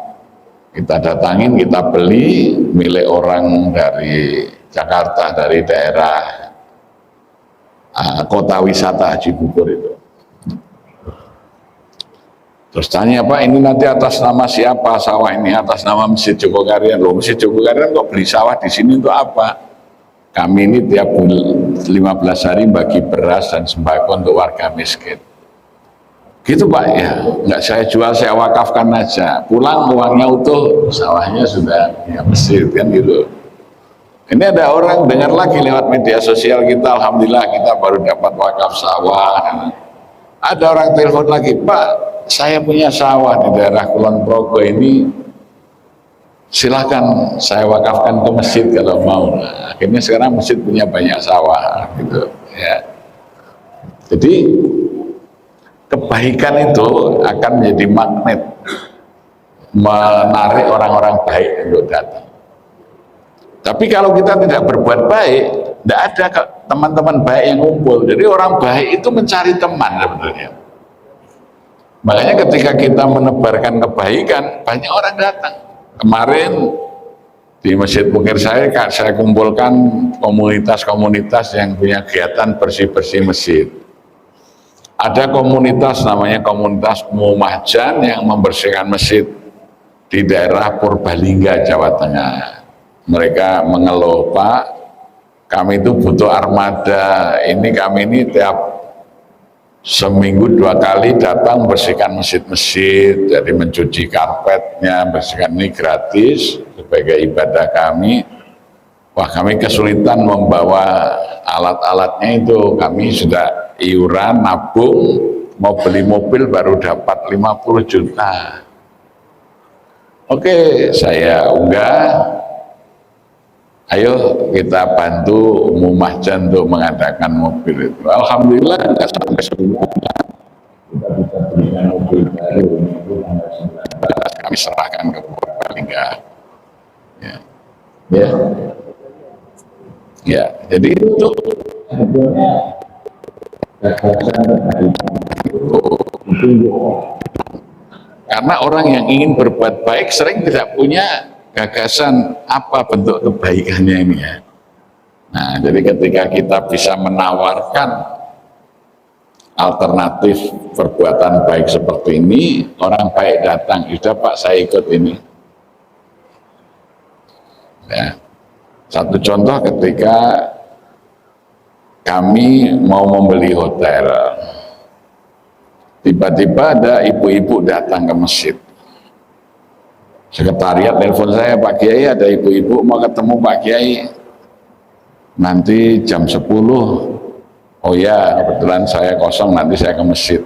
Kita datangin, kita beli milik orang dari Jakarta, dari daerah kota wisata Cibubur itu. Terus tanya, Pak, ini nanti atas nama siapa sawah ini? Atas nama Masjid Jogokarian. Loh, Masjid Jogokarian kok beli sawah di sini untuk apa? Kami ini tiap 15 hari bagi beras dan sembako untuk warga miskin. Gitu Pak, ya nggak saya jual, saya wakafkan aja. Pulang uangnya utuh, sawahnya sudah ya masjid kan gitu. Ini ada orang dengar lagi lewat media sosial kita, alhamdulillah kita baru dapat wakaf sawah. Ada orang telepon lagi, Pak, saya punya sawah di daerah Kulon Progo ini, silahkan saya wakafkan ke masjid kalau mau. Nah, akhirnya sekarang masjid punya banyak sawah gitu ya. Jadi kebaikan itu akan menjadi magnet, menarik orang-orang baik untuk datang. Tapi kalau kita tidak berbuat baik, tidak ada teman-teman baik yang kumpul. Jadi orang baik itu mencari teman sebenarnya. Makanya ketika kita menebarkan kebaikan, banyak orang datang. Kemarin di Masjid Bukir saya kumpulkan komunitas-komunitas yang punya kegiatan bersih-bersih masjid. Ada komunitas namanya komunitas Mumajan yang membersihkan masjid di daerah Purbalingga, Jawa Tengah. Mereka mengeluh, Pak, kami itu butuh armada. Kami ini tiap seminggu 2 kali datang bersihkan masjid-masjid, jadi mencuci karpetnya, bersihkan ini gratis sebagai ibadah kami. Wah, kami kesulitan membawa alat-alatnya itu. Kami sudah iuran, nabung, mau beli mobil baru dapat 50 juta. Oke, saya unggah. Ayo kita bantu Mumajan untuk mengadakan mobil itu. Alhamdulillah nggak sampai sebulan kita bisa belikan mobil baru itu tanggal 19 kami serahkan ke Purbalingga. Ya, jadi itu sebetulnya karena orang yang ingin berbuat baik sering tidak punya gagasan apa bentuk kebaikannya ini ya. Nah, jadi ketika kita bisa menawarkan alternatif perbuatan baik seperti ini, orang baik datang, sudah Pak saya ikut ini. Ya. Satu contoh ketika kami mau membeli hotel, tiba-tiba ada ibu-ibu datang ke masjid. Sekretariat telepon saya, Pak Kiai ada ibu-ibu mau ketemu Pak Kiai nanti jam 10. Oh ya, kebetulan saya kosong, nanti saya ke masjid.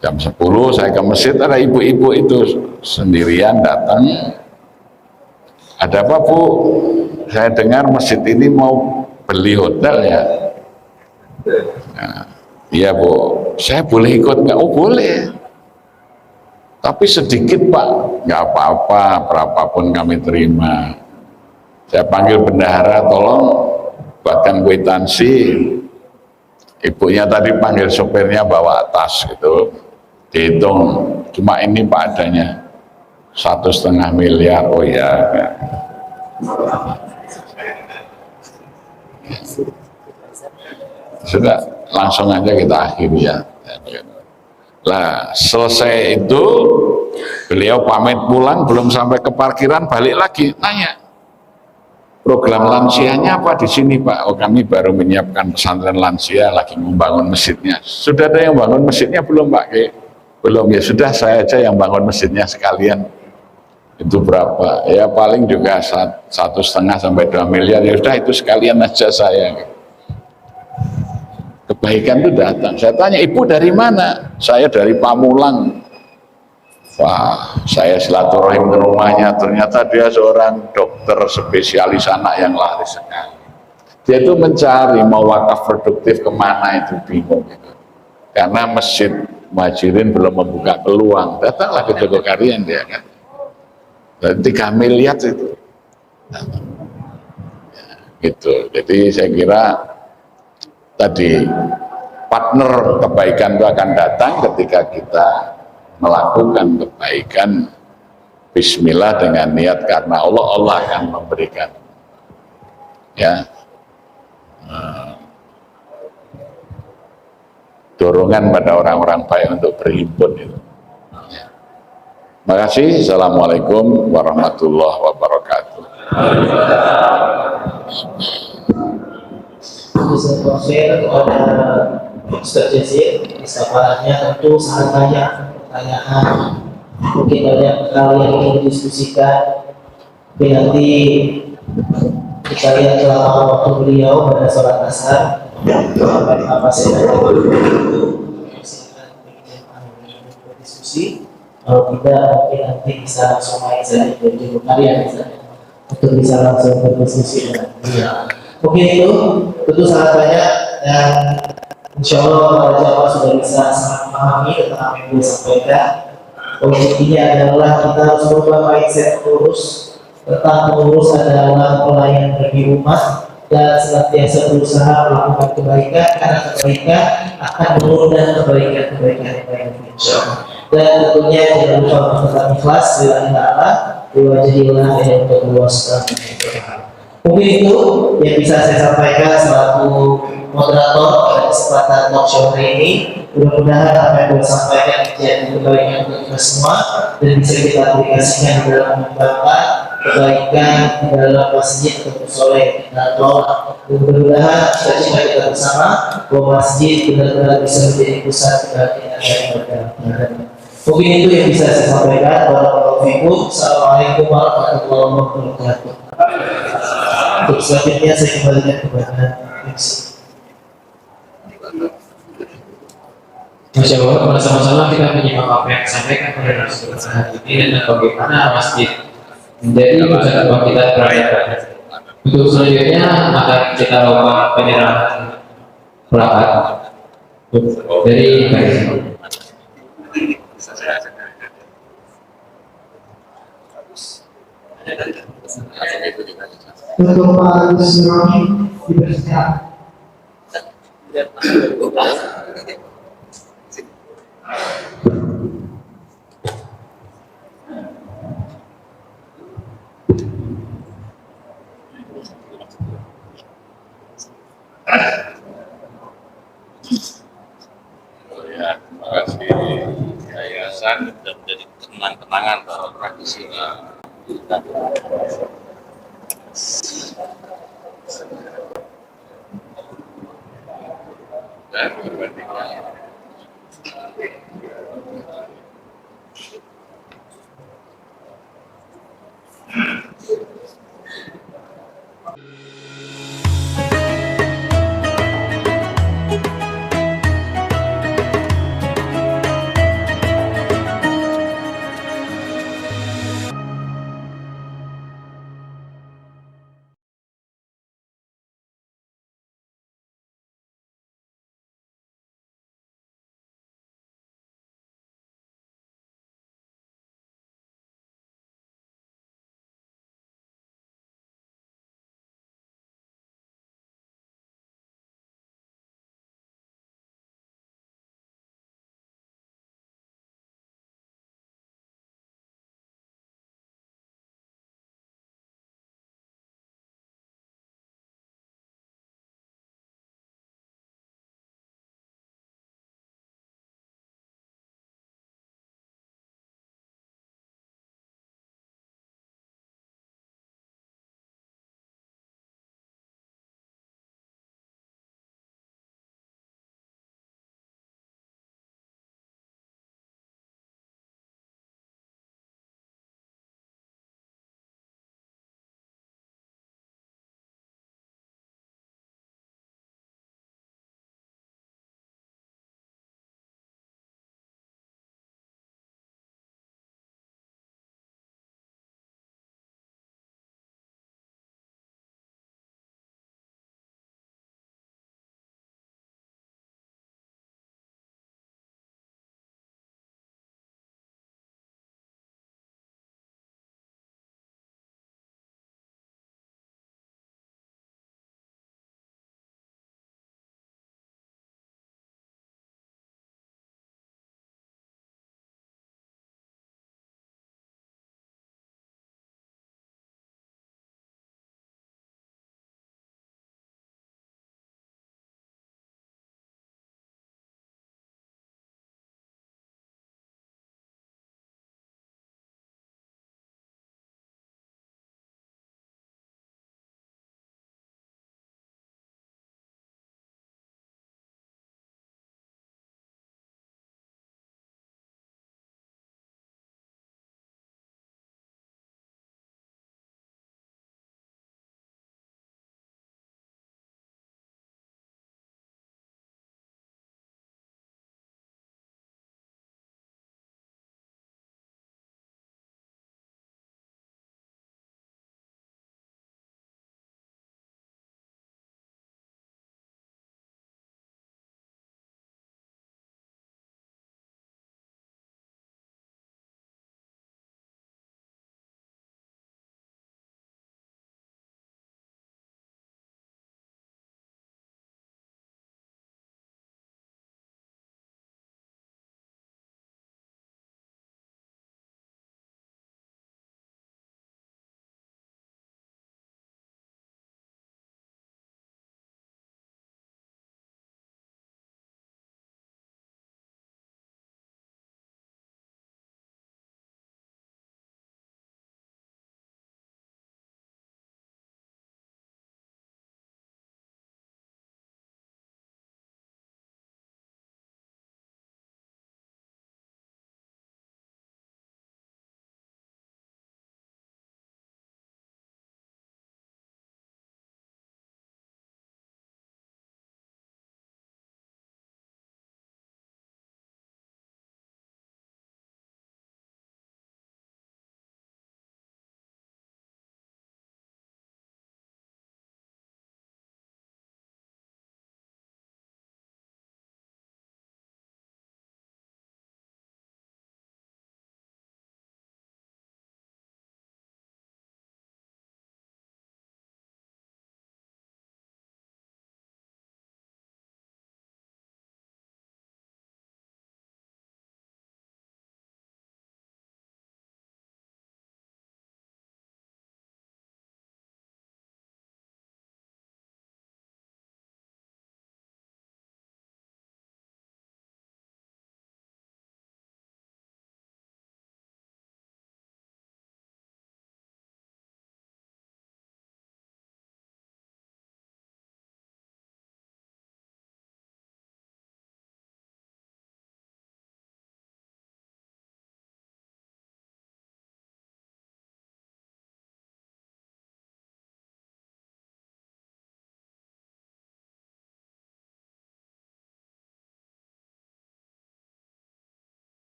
Jam 10 saya ke masjid, ada ibu-ibu itu sendirian datang. Ada apa Bu? Saya dengar masjid ini mau beli hotel ya. Nah, Iya Bu, saya boleh ikut nggak? Oh boleh, tapi sedikit Pak. Nggak apa-apa, berapapun kami terima. Saya panggil bendahara, tolong buatkan kwitansi. Ibunya tadi panggil sopirnya bawa tas gitu, dihitung, cuma ini Pak adanya 1,5 miliar. Oh ya, sudah langsung aja kita akhiri ya. Lah selesai itu beliau pamit pulang, belum sampai ke parkiran balik lagi nanya, program lansianya apa di sini Pak? Oh kami baru menyiapkan pesantren lansia, lagi membangun masjidnya. Sudah ada yang bangun masjidnya belum Pak? Belum. Ya sudah, saya aja yang bangun masjidnya sekalian. Itu berapa? Ya paling juga 1,5 sampai 2 miliar. Ya sudah, itu sekalian aja saya. Kebaikan itu datang. Saya tanya, ibu dari mana? Saya dari Pamulang. Wah, saya silaturahim ke rumahnya, ternyata dia seorang dokter spesialis anak yang laris sekali. Dia itu mencari mau wakaf produktif kemana, itu bingung gitu. Karena Masjid Muhajirin belum membuka peluang. Datanglah ke Jogokarian dia kan. Dan 3 miliar itu. Nah, ya, gitu. Jadi saya kira tadi partner kebaikan itu akan datang ketika kita melakukan kebaikan bismillah dengan niat karena Allah, Allah akan memberikan ya dorongan pada orang-orang baik untuk berhimpun itu ya. Terima kasih. Assalamualaikum warahmatullahi wabarakatuh. Saya share kepada Ustaz Jazir, kesabarannya tentu sangat banyak pertanyaan, mungkin banyak hal yang ingin didiskusikan, tapi nanti kita lihat selama waktu beliau pada sholat asar apa saya berdiskusi. Kalau tidak mungkin nanti bisa langsung main saja dari karya untuk bisa langsung berdiskusi dengan beliau. Mungkin itu tentu sangat banyak, dan insya Allah para jamaah sudah bisa sangat memahami tentang apa yang beliau sampaikan. Poin intinya adalah kita harus berubah mindset lurus tentang pengurus adalah pelayan bagi umat dan senantiasa berusaha melakukan kebaikan, karena kebaikan akan mengundang kebaikan-kebaikan yang lain, insya Allah. Dan tentunya jangan lupa untuk tetap ikhlas lillahi ta'ala wa jadilah yang untuk luaskan. Mungkin itu yang bisa saya sampaikan selaku moderator pada kesempatan talk show hari ini. Mudah-mudahan apa yang saya sampaikan menjadi kebaikan untuk kita semua dan bisa kita aplikasikan dalam mengembangkan kebaikan di dalam masjid atau musola yang kita kelola. Mudah-mudahan cita-cita kita bersama bahwa masjid benar-benar bisa menjadi pusat kebahagiaan dan kebahagiaan. Mungkin itu yang bisa saya sampaikan. Assalamualaikum warahmatullahi wabarakatuh. Untuk selanjutnya saya kembalikan kepada MC. Masya Allah, sama-sama kita menyimak apa yang disampaikan pada narasumber hari ini dan bagaimana masjid menjadi pusat kebangkitan peradaban. Untuk selanjutnya akan kita lakukan penyerahan pelakat dari garis. Untuk Pak Yusroni dipersilakan. Ya, terima kasih yayasan dan menjadi kenang-kenangan para praktisi dan berbandingkan